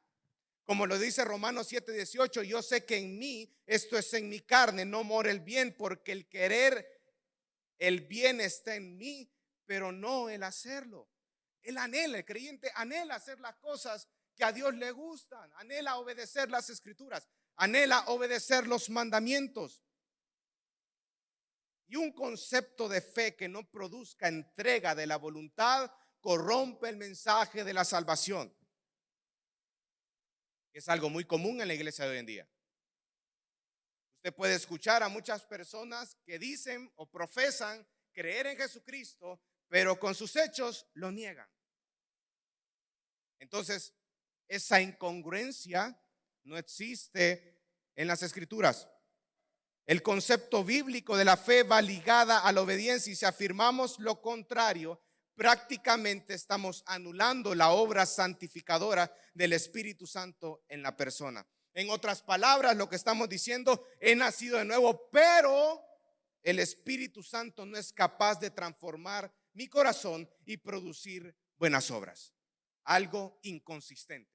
como lo dice Romanos 7:18, yo sé que en mí, esto es en mi carne, no mora el bien, porque el querer el bien está en mí, pero no el hacerlo. Él anhela, el creyente anhela hacer las cosas que a Dios le gustan, anhela obedecer las escrituras, anhela obedecer los mandamientos. Y un concepto de fe que no produzca entrega de la voluntad corrompe el mensaje de la salvación. Es algo muy común en la iglesia de hoy en día. Usted puede escuchar a muchas personas que dicen o profesan creer en Jesucristo, pero con sus hechos lo niegan. Entonces, esa incongruencia no existe en las escrituras. El concepto bíblico de la fe va ligada a la obediencia, y si afirmamos lo contrario, prácticamente estamos anulando la obra santificadora del Espíritu Santo en la persona. En otras palabras, lo que estamos diciendo, he nacido de nuevo, pero el Espíritu Santo no es capaz de transformar mi corazón y producir buenas obras. Algo inconsistente,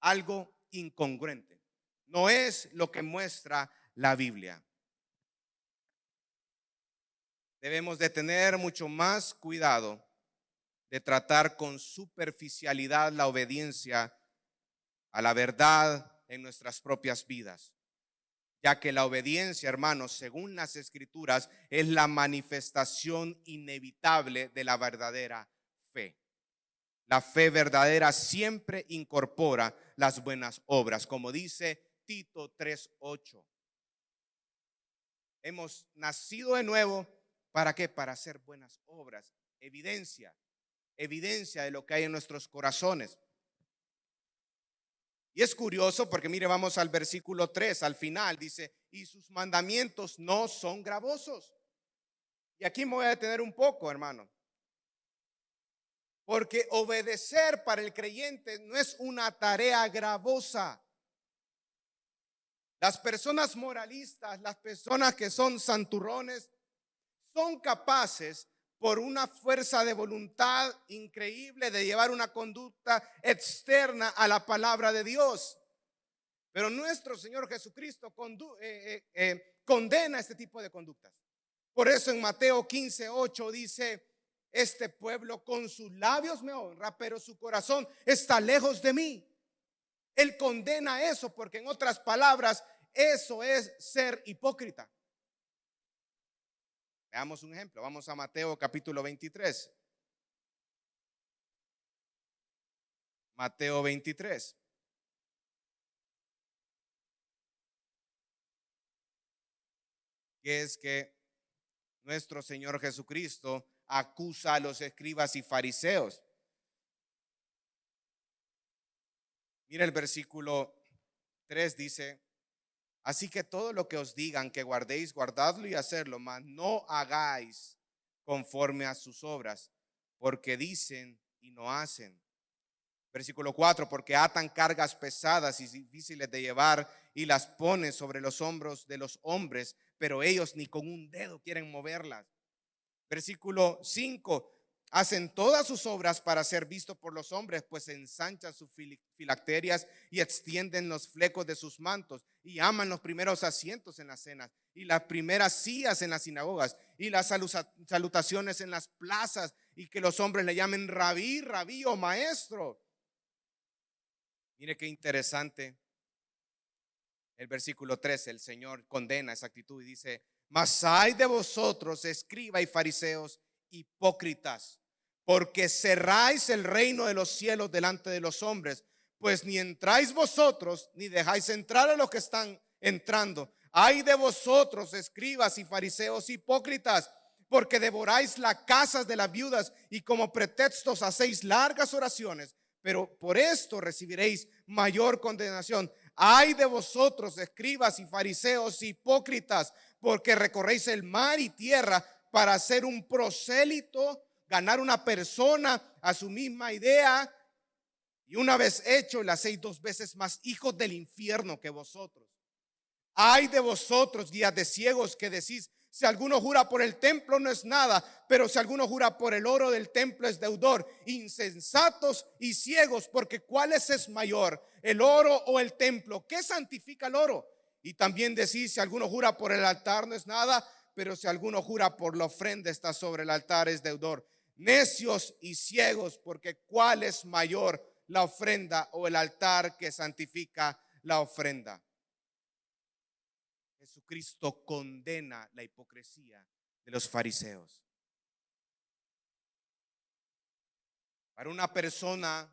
algo incongruente. No es lo que muestra la Biblia. Debemos de tener mucho más cuidado de tratar con superficialidad la obediencia a la verdad en nuestras propias vidas, ya que la obediencia, hermanos, según las escrituras, es la manifestación inevitable de la verdadera fe. La fe verdadera siempre incorpora las buenas obras, como dice Tito 3:8. Hemos nacido de nuevo, ¿para qué? Para hacer buenas obras. Evidencia de lo que hay en nuestros corazones. Y es curioso porque mire, vamos al versículo 3, al final dice, y sus mandamientos no son gravosos. Y aquí me voy a detener un poco, hermano. Porque obedecer para el creyente no es una tarea gravosa. Las personas moralistas, las personas que son santurrones, son capaces por una fuerza de voluntad increíble de llevar una conducta externa a la palabra de Dios. Pero nuestro Señor Jesucristo condena este tipo de conductas. Por eso en Mateo 15:8 dice, este pueblo con sus labios me honra, pero su corazón está lejos de mí. Él condena eso porque, en otras palabras, eso es ser hipócrita. Veamos un ejemplo. Vamos a Mateo capítulo 23. Mateo 23. Que es que nuestro Señor Jesucristo acusa a los escribas y fariseos. Mira el versículo 3, dice, así que todo lo que os digan que guardéis, guardadlo y hacedlo, mas no hagáis conforme a sus obras, porque dicen y no hacen. Versículo 4, porque atan cargas pesadas y difíciles de llevar y las ponen sobre los hombros de los hombres, pero ellos ni con un dedo quieren moverlas. Versículo 5, hacen todas sus obras para ser vistos por los hombres, pues ensanchan sus filacterias y extienden los flecos de sus mantos, y aman los primeros asientos en las cenas y las primeras sillas en las sinagogas y las salutaciones en las plazas, y que los hombres le llamen rabí, rabí o maestro. Mire qué interesante. El versículo 13, el Señor condena esa actitud y dice, mas hay de vosotros, escribas y fariseos, hipócritas, porque cerráis el reino de los cielos delante de los hombres, pues ni entráis vosotros, ni dejáis entrar a los que están entrando. Hay de vosotros, escribas y fariseos, hipócritas, porque devoráis las casas de las viudas y como pretextos hacéis largas oraciones, pero por esto recibiréis mayor condenación. Ay de vosotros, escribas y fariseos, hipócritas, porque recorréis el mar y tierra para hacer un prosélito, ganar una persona a su misma idea, y una vez hecho le hacéis 2 veces más hijos del infierno que vosotros. Ay de vosotros, guías de ciegos, que decís, Si alguno jura por el templo no es nada, pero si alguno jura por el oro del templo es deudor. Insensatos y ciegos, porque ¿cuál es mayor, el oro o el templo? ¿Qué santifica el oro? Y también decir, si alguno jura por el altar no es nada, pero si alguno jura por la ofrenda está sobre el altar es deudor. Necios y ciegos, porque ¿cuál es mayor, la ofrenda o el altar que santifica la ofrenda? Jesucristo condena la hipocresía de los fariseos. Para una persona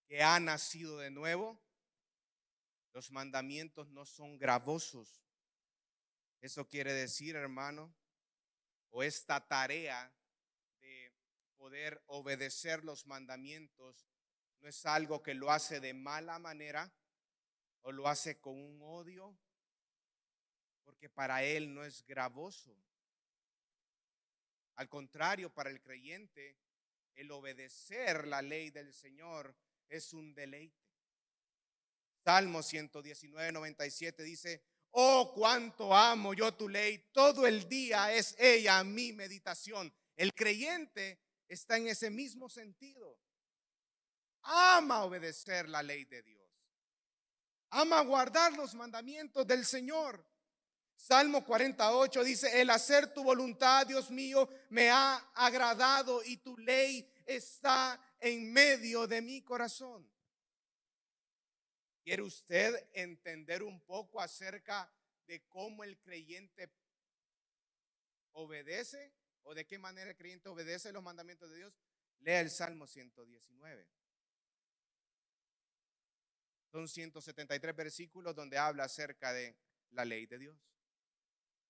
que ha nacido de nuevo, los mandamientos no son gravosos. Eso quiere decir, hermano, o esta tarea de poder obedecer los mandamientos no es algo que lo hace de mala manera o lo hace con un odio, porque para él no es gravoso. Al contrario, para el creyente, el obedecer la ley del Señor es un deleite. Salmo 119, 97 dice: oh, cuánto amo yo tu ley, todo el día es ella mi meditación. El creyente está en ese mismo sentido. Ama obedecer la ley de Dios. Ama guardar los mandamientos del Señor. Salmo 48 dice: el hacer tu voluntad, Dios mío, me ha agradado y tu ley está en medio de mi corazón. ¿Quiere usted entender un poco acerca de cómo el creyente obedece o de qué manera el creyente obedece los mandamientos de Dios? Lea el Salmo 119. Son 173 versículos donde habla acerca de la ley de Dios.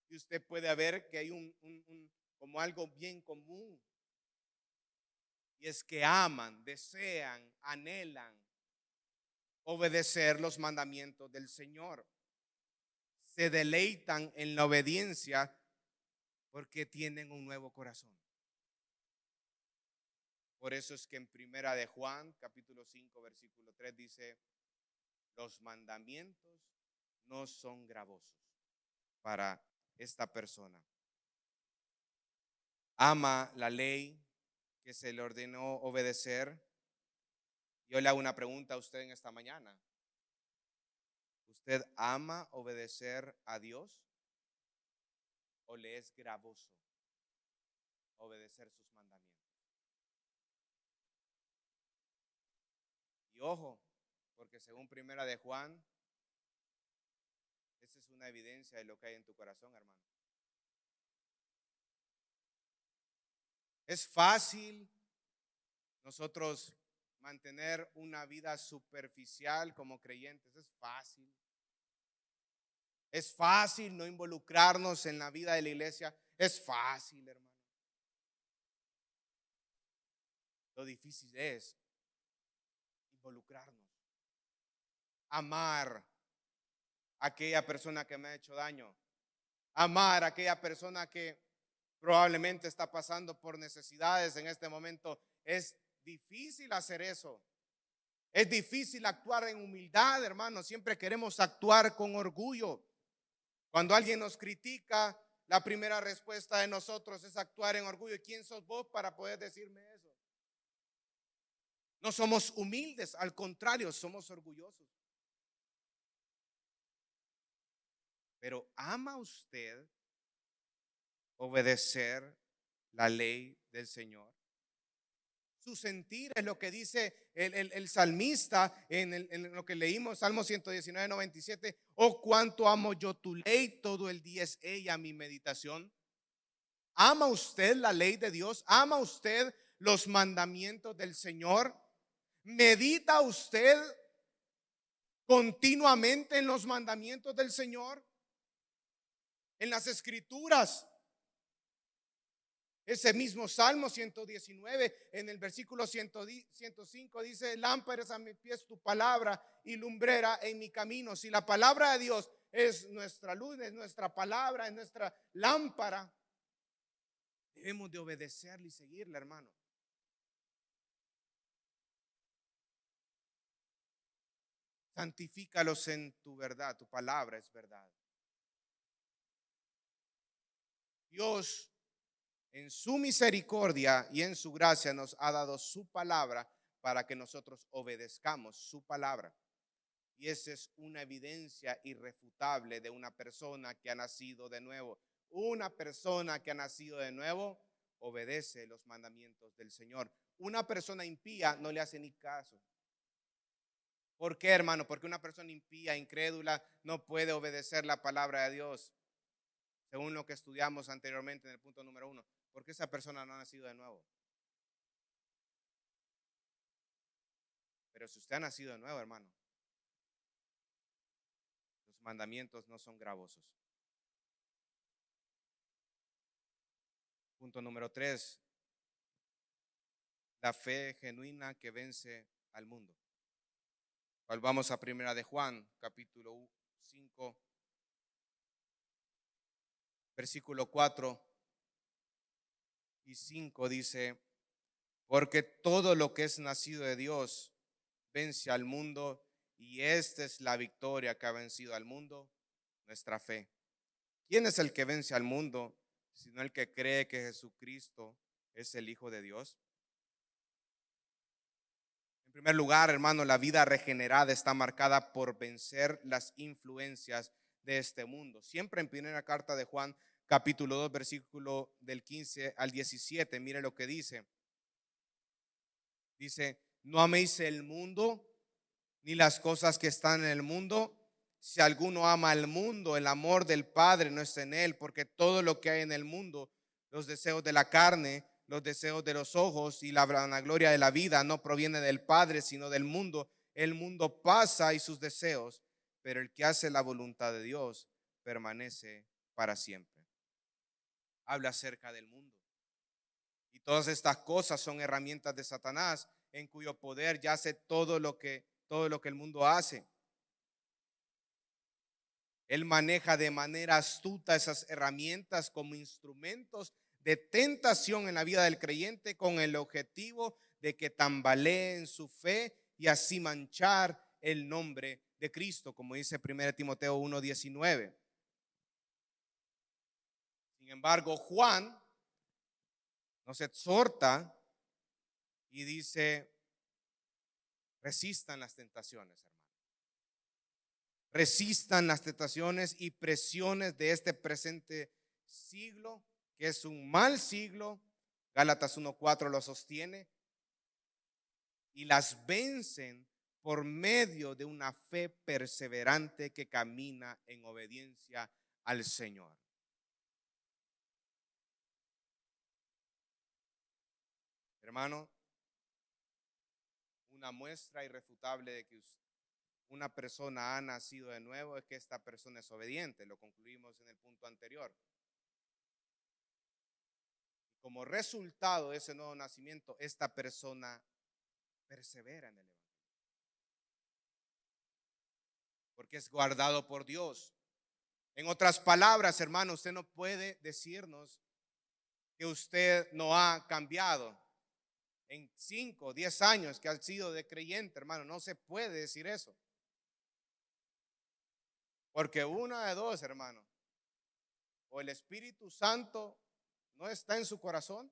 Y usted puede ver que hay como algo bien común. Y es que aman, desean, anhelan obedecer los mandamientos del Señor. Se deleitan en la obediencia porque tienen un nuevo corazón. Por eso es que en Primera de Juan, capítulo 5, versículo 3 dice: los mandamientos no son gravosos para esta persona. Ama la ley que se le ordenó obedecer. Yo le hago una pregunta a usted en esta mañana. ¿Usted ama obedecer a Dios o le es gravoso obedecer sus mandamientos? Y ojo, porque según Primera de Juan, esa es una evidencia de lo que hay en tu corazón, hermano. Es fácil nosotros mantener una vida superficial como creyentes, es fácil. Es fácil no involucrarnos en la vida de la iglesia, es fácil, hermano. Lo difícil es involucrarnos, amar a aquella persona que me ha hecho daño, amar a aquella persona que probablemente está pasando por necesidades en este momento. Es difícil hacer eso. Es difícil actuar en humildad, hermano. Siempre queremos actuar con orgullo. Cuando alguien nos critica, la primera respuesta de nosotros es actuar en orgullo. ¿Y quién sos vos para poder decirme eso? No somos humildes, al contrario, somos orgullosos. Pero ¿ama usted obedecer la ley del Señor? Su sentir es lo que dice el salmista en lo que leímos, Salmo 119, 97. Oh, cuánto amo yo tu ley, todo el día es ella mi meditación. ¿Ama usted la ley de Dios? ¿Ama usted los mandamientos del Señor? ¿Medita usted continuamente en los mandamientos del Señor? En las escrituras. Ese mismo Salmo 119, en el versículo 105 dice: lámpara es a mis pies tu palabra y lumbrera en mi camino. Si la palabra de Dios es nuestra luz, es nuestra palabra, es nuestra lámpara, debemos de obedecerla y seguirla, hermano. Santifícalos en tu verdad, tu palabra es verdad. Dios, en su misericordia y en su gracia, nos ha dado su palabra para que nosotros obedezcamos su palabra. Y esa es una evidencia irrefutable de una persona que ha nacido de nuevo. Una persona que ha nacido de nuevo obedece los mandamientos del Señor. Una persona impía no le hace ni caso. ¿Por qué, hermano? Porque una persona impía, incrédula, no puede obedecer la palabra de Dios, según lo que estudiamos anteriormente en el punto número 1. Porque esa persona no ha nacido de nuevo. Pero si usted ha nacido de nuevo, hermano, los mandamientos no son gravosos. Punto número 3, la fe genuina que vence al mundo. Vamos a primera de Juan, capítulo 5, versículo 4 y 5 dice, porque todo lo que es nacido de Dios vence al mundo, y esta es la victoria que ha vencido al mundo, nuestra fe. ¿Quién es el que vence al mundo, sino el que cree que Jesucristo es el Hijo de Dios? En primer lugar, hermano, la vida regenerada está marcada por vencer las influencias de este mundo. Siempre en primera carta de Juan, capítulo 2, versículo del 15 al 17, mire lo que dice. Dice, no améis el mundo, ni las cosas que están en el mundo. Si alguno ama al mundo, el amor del Padre no está en él, porque todo lo que hay en el mundo, los deseos de la carne, los deseos de los ojos y la vanagloria de la vida no proviene del Padre, sino del mundo. El mundo pasa y sus deseos, pero el que hace la voluntad de Dios permanece para siempre. Habla acerca del mundo. Y todas estas cosas son herramientas de Satanás, en cuyo poder yace todo lo que el mundo hace. Él maneja de manera astuta esas herramientas como instrumentos de tentación en la vida del creyente, con el objetivo de que tambalee en su fe y así manchar el nombre de Cristo, como dice 1 Timoteo 1:19. Sin embargo, Juan nos exhorta y dice, resistan las tentaciones, hermano. Resistan las tentaciones y presiones de este presente siglo, que es un mal siglo. Gálatas 1:4 lo sostiene. Y las vencen por medio de una fe perseverante que camina en obediencia al Señor. Hermano, una muestra irrefutable de que una persona ha nacido de nuevo es que esta persona es obediente. Lo concluimos en el punto anterior. Como resultado de ese nuevo nacimiento, esta persona persevera en el Evangelio, porque es guardado por Dios. En otras palabras, hermano, usted no puede decirnos que usted no ha cambiado en 5 o 10 años que ha sido de creyente, hermano. No se puede decir eso. Porque una de dos, hermano, o el Espíritu Santo no está en su corazón,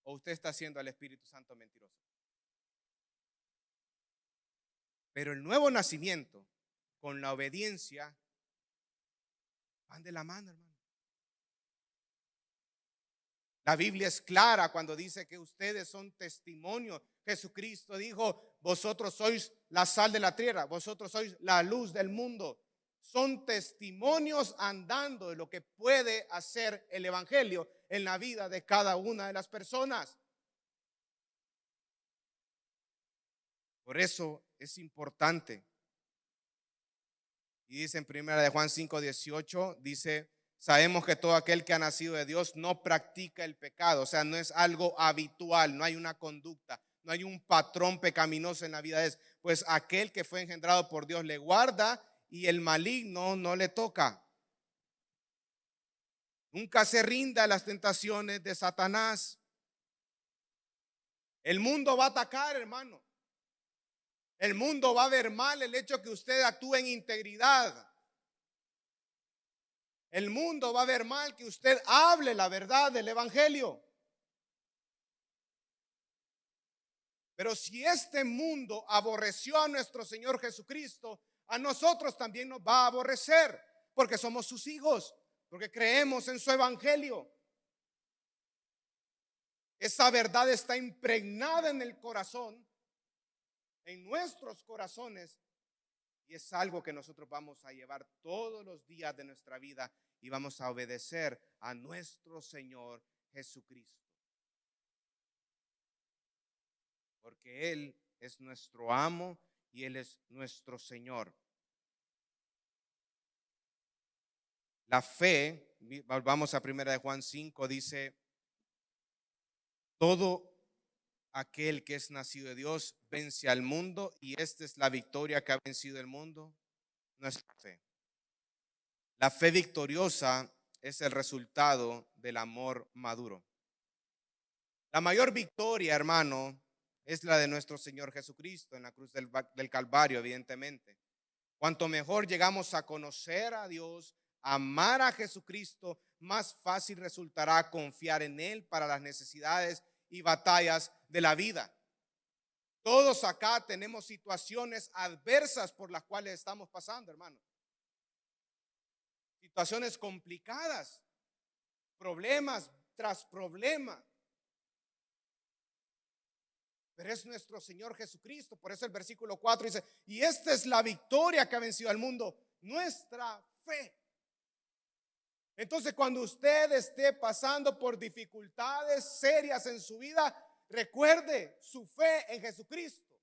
o usted está haciendo al Espíritu Santo mentiroso. Pero el nuevo nacimiento con la obediencia van de la mano, hermano. La Biblia es clara cuando dice que ustedes son testimonio. Jesucristo dijo, vosotros sois la sal de la tierra, vosotros sois la luz del mundo. Son testimonios andando de lo que puede hacer el Evangelio en la vida de cada una de las personas. Por eso es importante. Y dice en 1 Juan 5:18, dice, sabemos que todo aquel que ha nacido de Dios no practica el pecado. O sea, no es algo habitual, no hay una conducta, no hay un patrón pecaminoso en la vida de él. Pues aquel que fue engendrado por Dios le guarda y el maligno no le toca. Nunca se rinda a las tentaciones de Satanás. El mundo va a atacar, hermano. El mundo va a ver mal el hecho que usted actúe en integridad. El mundo va a ver mal que usted hable la verdad del evangelio. Pero si este mundo aborreció a nuestro Señor Jesucristo, a nosotros también nos va a aborrecer, porque somos sus hijos, porque creemos en su evangelio. Esa verdad está impregnada en el corazón, en nuestros corazones, y es algo que nosotros vamos a llevar todos los días de nuestra vida y vamos a obedecer a nuestro Señor Jesucristo. Porque Él es nuestro amo y Él es nuestro Señor. La fe, vamos a 1 de Juan 5, dice: todo aquel que es nacido de Dios vence al mundo, y esta es la victoria que ha vencido el mundo, nuestra fe. La fe victoriosa es el resultado del amor maduro. La mayor victoria, hermano, es la de nuestro Señor Jesucristo en la cruz del Calvario, evidentemente. Cuanto mejor llegamos a conocer a Dios, amar a Jesucristo, más fácil resultará confiar en Él para las necesidades y batallas de la vida. Todos acá tenemos situaciones adversas por las cuales estamos pasando, hermano. Situaciones complicadas, problemas tras problema. Pero es nuestro Señor Jesucristo. Por eso el versículo 4 dice: y esta es la victoria que ha vencido al mundo, nuestra fe. Entonces, cuando usted esté pasando por dificultades serias en su vida, recuerde su fe en Jesucristo.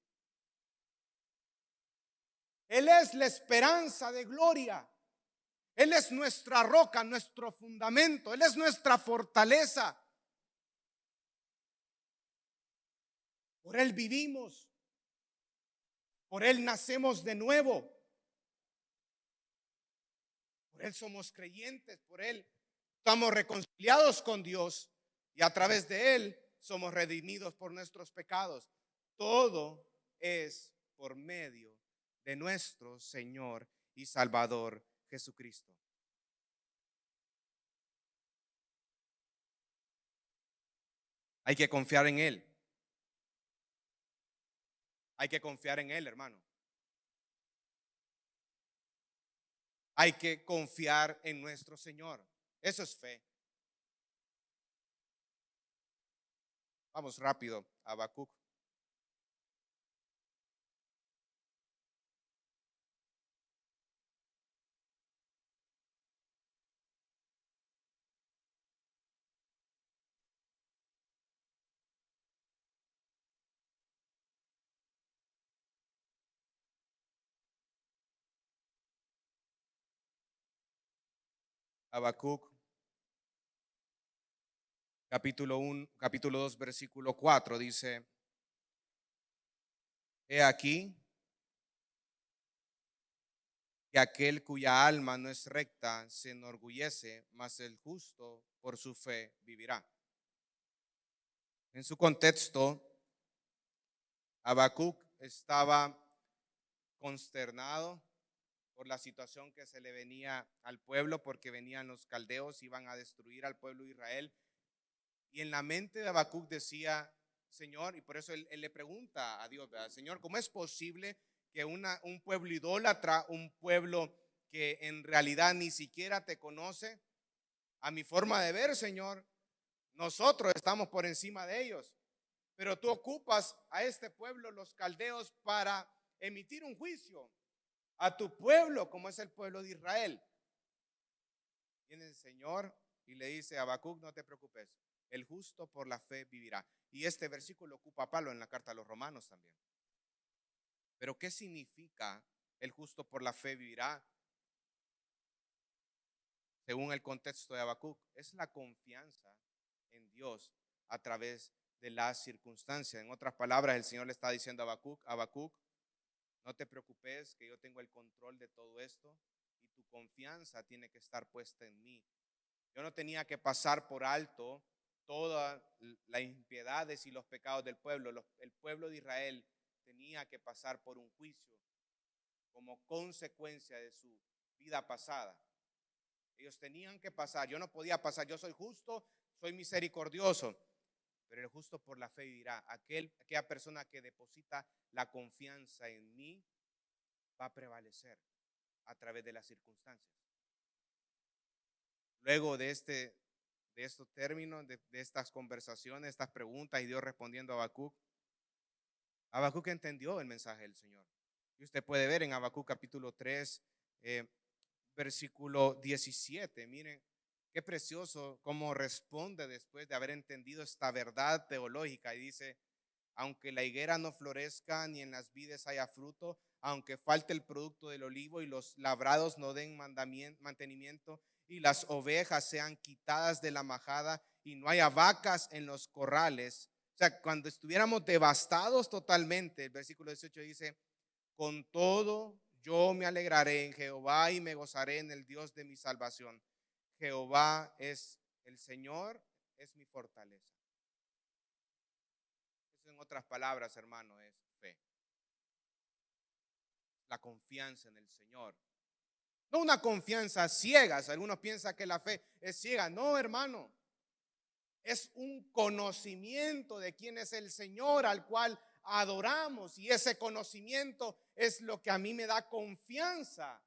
Él es la esperanza de gloria. Él es nuestra roca, nuestro fundamento. Él es nuestra fortaleza. Por Él vivimos. Por Él nacemos de nuevo. Por Él somos creyentes. Por Él estamos reconciliados con Dios. Y a través de Él somos redimidos por nuestros pecados. Todo es por medio de nuestro Señor y Salvador Jesucristo. Hay que confiar en Él. Hay que confiar en Él, hermano. Hay que confiar en nuestro Señor. Eso es fe. Vamos rápido a Habacuc. Habacuc, capítulo 1, capítulo 2, versículo 4 dice: he aquí que aquel cuya alma no es recta se enorgullece, mas el justo por su fe vivirá. En su contexto, Habacuc estaba consternado por la situación que se le venía al pueblo, porque venían los caldeos, iban a destruir al pueblo de Israel. Y en la mente de Habacuc decía: Señor, y por eso él le pregunta a Dios, ¿verdad? Señor, ¿cómo es posible que un pueblo idólatra, un pueblo que en realidad ni siquiera te conoce, a mi forma de ver, Señor, nosotros estamos por encima de ellos, pero tú ocupas a este pueblo, los caldeos, para emitir un juicio a tu pueblo, como es el pueblo de Israel? Viene el Señor y le dice a Habacuc: no te preocupes, el justo por la fe vivirá. Y este versículo ocupa Pablo en la carta a los Romanos también. Pero ¿qué significa el justo por la fe vivirá? Según el contexto de Habacuc, es la confianza en Dios a través de las circunstancias. En otras palabras, el Señor le está diciendo a Habacuc: no te preocupes, que yo tengo el control de todo esto y tu confianza tiene que estar puesta en mí. Yo no tenía que pasar por alto todas las impiedades y los pecados del pueblo. El pueblo de Israel tenía que pasar por un juicio como consecuencia de su vida pasada. Ellos tenían que pasar, yo no podía pasar, yo soy justo, soy misericordioso, pero el justo por la fe vivirá. Aquella persona que deposita la confianza en mí va a prevalecer a través de las circunstancias. Luego de estos términos, de estas conversaciones, estas preguntas y Dios respondiendo a Habacuc entendió el mensaje del Señor. Y usted puede ver en Habacuc capítulo 3, versículo 17, miren qué precioso cómo responde después de haber entendido esta verdad teológica y dice: aunque la higuera no florezca ni en las vides haya fruto, aunque falte el producto del olivo y los labrados no den mantenimiento y las ovejas sean quitadas de la majada y no haya vacas en los corrales. O sea, cuando estuviéramos devastados totalmente, el versículo 18 dice: con todo yo me alegraré en Jehová y me gozaré en el Dios de mi salvación. Jehová es el Señor, es mi fortaleza. Eso, en otras palabras, hermano, es fe. La confianza en el Señor. No una confianza ciega. Algunos piensan que la fe es ciega. No, hermano. Es un conocimiento de quién es el Señor al cual adoramos. Y ese conocimiento es lo que a mí me da confianza.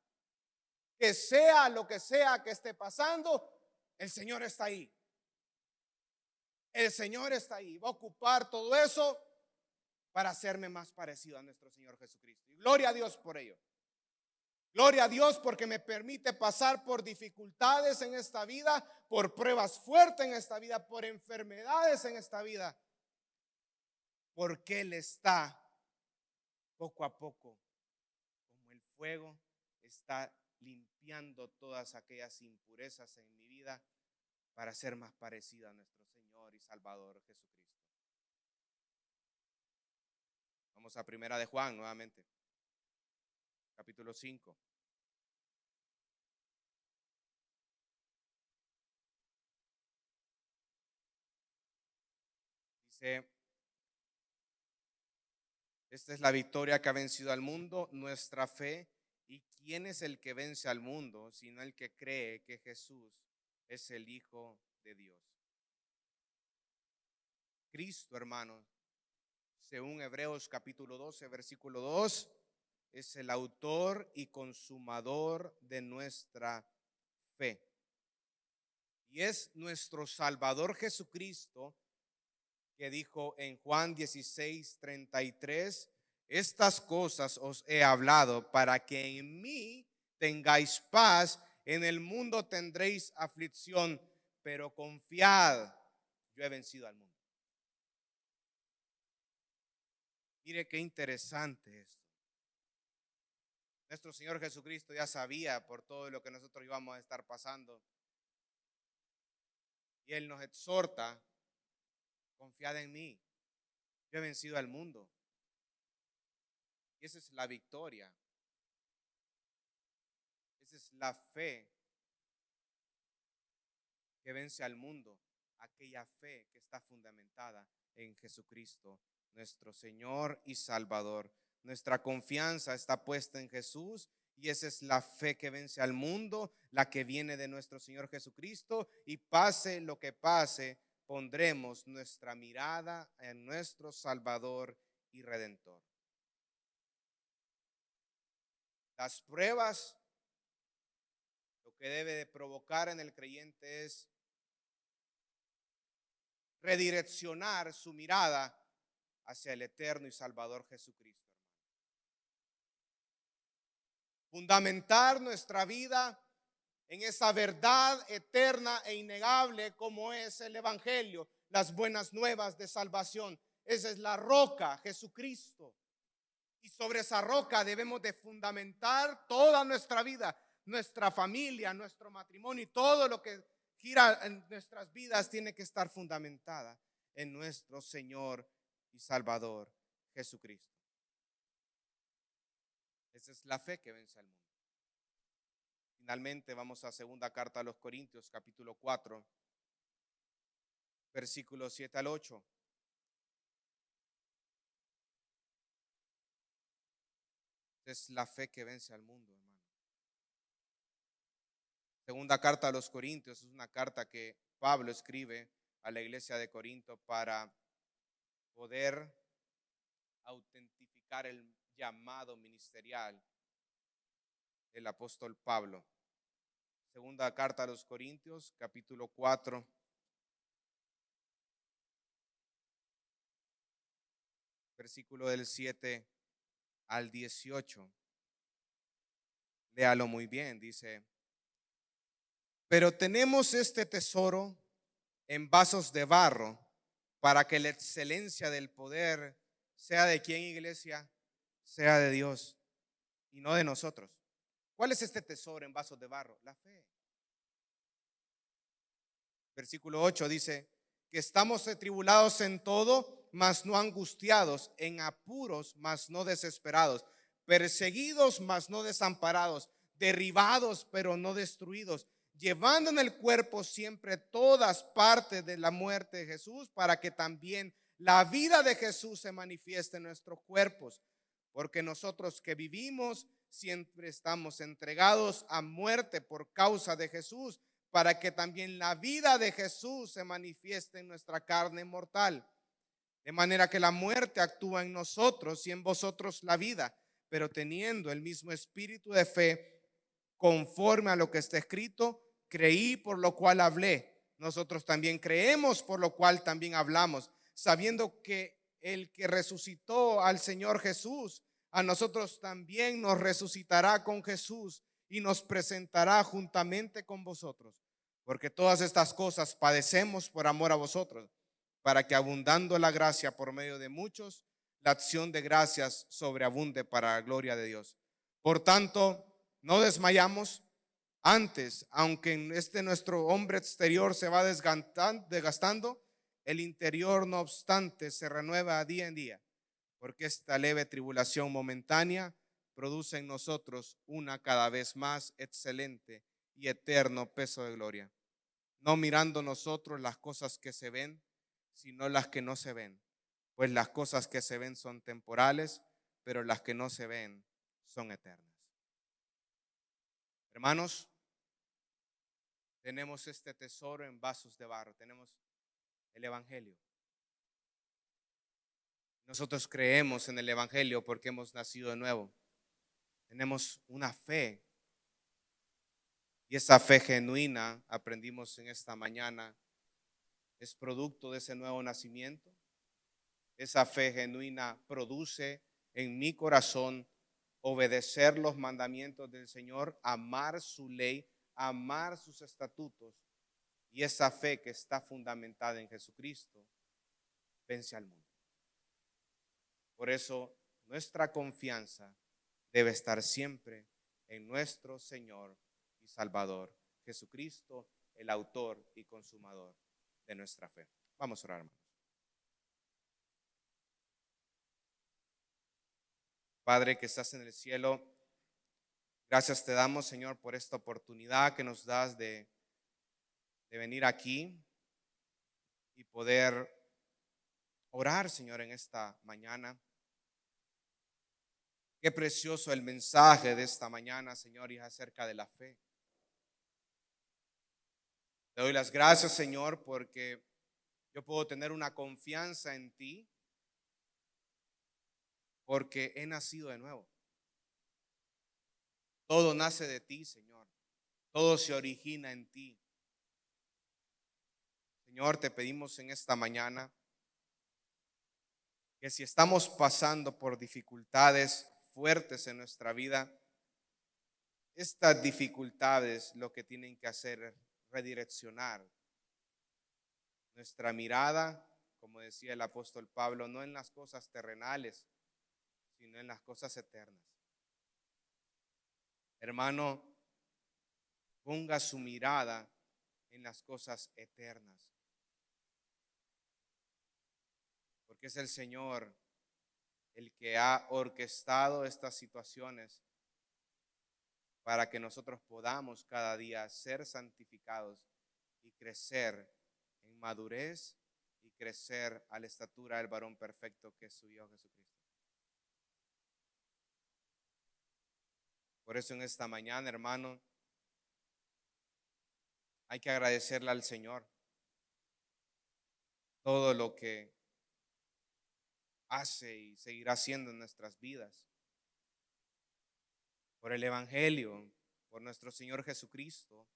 Que sea lo que sea que esté pasando, el Señor está ahí. El Señor está ahí. Va a ocupar todo eso para hacerme más parecido a nuestro Señor Jesucristo. Y gloria a Dios por ello. Gloria a Dios porque me permite pasar por dificultades en esta vida, por pruebas fuertes en esta vida, por enfermedades en esta vida. Porque Él está poco a poco, como el fuego, está limpiando todas aquellas impurezas en mi vida para ser más parecido a nuestro Señor y Salvador Jesucristo. Vamos a Primera de Juan nuevamente, capítulo 5. Dice: esta es la victoria que ha vencido al mundo, nuestra fe. ¿Y quién es el que vence al mundo, sino el que cree que Jesús es el Hijo de Dios? Cristo, hermanos, según Hebreos capítulo 12, versículo 2, es el autor y consumador de nuestra fe. Y es nuestro Salvador Jesucristo que dijo en Juan 16:33: estas cosas os he hablado para que en mí tengáis paz. En el mundo tendréis aflicción, pero confiad, yo he vencido al mundo. Mire qué interesante esto. Nuestro Señor Jesucristo ya sabía por todo lo que nosotros íbamos a estar pasando. Y Él nos exhorta: confiad en mí, yo he vencido al mundo. Y esa es la victoria. Esa es la fe que vence al mundo. Aquella fe que está fundamentada en Jesucristo, nuestro Señor y Salvador. Nuestra confianza está puesta en Jesús y esa es la fe que vence al mundo, la que viene de nuestro Señor Jesucristo. Y pase lo que pase, pondremos nuestra mirada en nuestro Salvador y Redentor. Las pruebas, lo que debe de provocar en el creyente es redireccionar su mirada hacia el eterno y Salvador Jesucristo. Fundamentar nuestra vida en esa verdad eterna e innegable como es el Evangelio, las buenas nuevas de salvación. Esa es la roca, Jesucristo. Y sobre esa roca debemos de fundamentar toda nuestra vida, nuestra familia, nuestro matrimonio y todo lo que gira en nuestras vidas tiene que estar fundamentada en nuestro Señor y Salvador Jesucristo. Esa es la fe que vence al mundo. Finalmente vamos a segunda carta a los Corintios, capítulo 4, versículos 7 al 8. Es la fe que vence al mundo, hermano. Segunda carta a los Corintios es una carta que Pablo escribe a la iglesia de Corinto para poder autentificar el llamado ministerial del apóstol Pablo. Segunda carta a los Corintios, capítulo 4, versículo del 7 al 18. Léalo muy bien, dice: pero tenemos este tesoro en vasos de barro, para que la excelencia del poder sea de quién, iglesia, sea de Dios y no de nosotros. ¿Cuál es este tesoro en vasos de barro? La fe. Versículo 8 dice que estamos atribulados en todo, mas no angustiados, en apuros, mas no desesperados, perseguidos, mas no desamparados, derribados, pero no destruidos, llevando en el cuerpo siempre todas partes de la muerte de Jesús, para que también la vida de Jesús se manifieste en nuestros cuerpos. Porque nosotros que vivimos siempre estamos entregados a muerte por causa de Jesús, para que también la vida de Jesús se manifieste en nuestra carne mortal. De manera que la muerte actúa en nosotros y en vosotros la vida, pero teniendo el mismo espíritu de fe, conforme a lo que está escrito, creí, por lo cual hablé. Nosotros también creemos, por lo cual también hablamos, sabiendo que el que resucitó al Señor Jesús, a nosotros también nos resucitará con Jesús y nos presentará juntamente con vosotros. Porque todas estas cosas padecemos por amor a vosotros, para que abundando la gracia por medio de muchos, la acción de gracias sobreabunde para la gloria de Dios. Por tanto, no desmayamos. Antes, aunque en nuestro hombre exterior se va desgastando, el interior no obstante se renueva día en día, porque esta leve tribulación momentánea produce en nosotros una cada vez más excelente y eterno peso de gloria, no mirando nosotros las cosas que se ven, sino las que no se ven, pues las cosas que se ven son temporales, pero las que no se ven son eternas. Hermanos, tenemos este tesoro en vasos de barro, tenemos el Evangelio. Nosotros creemos en el Evangelio porque hemos nacido de nuevo. Tenemos una fe, y esa fe genuina, aprendimos en esta mañana, es producto de ese nuevo nacimiento. Esa fe genuina produce en mi corazón obedecer los mandamientos del Señor, amar su ley, amar sus estatutos, y esa fe que está fundamentada en Jesucristo vence al mundo. Por eso nuestra confianza debe estar siempre en nuestro Señor y Salvador, Jesucristo, el autor y consumador de nuestra fe. Vamos a orar, hermanos. Padre que estás en el cielo, gracias te damos, Señor, por esta oportunidad que nos das de venir aquí y poder orar, Señor, en esta mañana. Qué precioso el mensaje de esta mañana, Señor, y es acerca de la fe. Te doy las gracias, Señor, porque yo puedo tener una confianza en ti, porque he nacido de nuevo. Todo nace de ti, Señor. Todo se origina en ti. Señor, te pedimos en esta mañana que si estamos pasando por dificultades fuertes en nuestra vida, estas dificultades lo que tienen que hacer es redireccionar nuestra mirada, como decía el apóstol Pablo, no en las cosas terrenales, sino en las cosas eternas. Hermano, ponga su mirada en las cosas eternas, porque es el Señor el que ha orquestado estas situaciones para que nosotros podamos cada día ser santificados y crecer en madurez y crecer a la estatura del varón perfecto que es su Hijo Jesucristo. Por eso en esta mañana, hermano, Hay que agradecerle al Señor todo lo que hace y seguirá haciendo en nuestras vidas. Por el Evangelio, por nuestro Señor Jesucristo,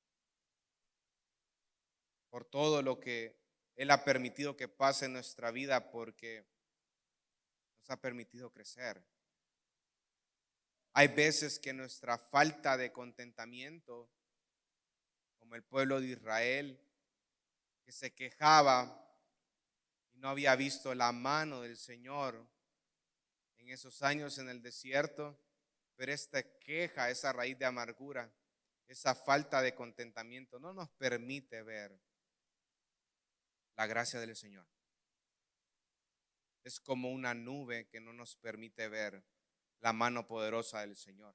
por todo lo que Él ha permitido que pase en nuestra vida, porque nos ha permitido crecer. Hay veces que nuestra falta de contentamiento, como el pueblo de Israel, que se quejaba y no había visto la mano del Señor en esos años en el desierto, pero esta queja, esa raíz de amargura, esa falta de contentamiento no nos permite ver la gracia del Señor. Es como una nube que no nos permite ver la mano poderosa del Señor.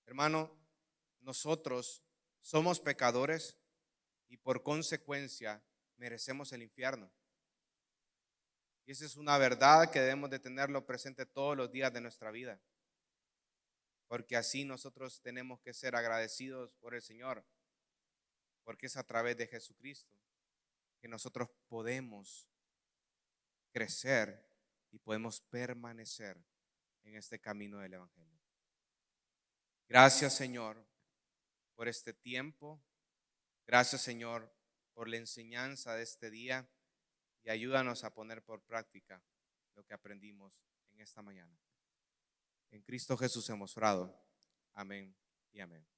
Hermano, nosotros somos pecadores y por consecuencia merecemos el infierno. Y esa es una verdad que debemos de tenerlo presente todos los días de nuestra vida. Porque así nosotros tenemos que ser agradecidos por el Señor. Porque es a través de Jesucristo que nosotros podemos crecer y podemos permanecer en este camino del Evangelio. Gracias, Señor, por este tiempo. Gracias, Señor, por la enseñanza de este día y ayúdanos a poner por práctica lo que aprendimos en esta mañana. En Cristo Jesús hemos orado. Amén y amén.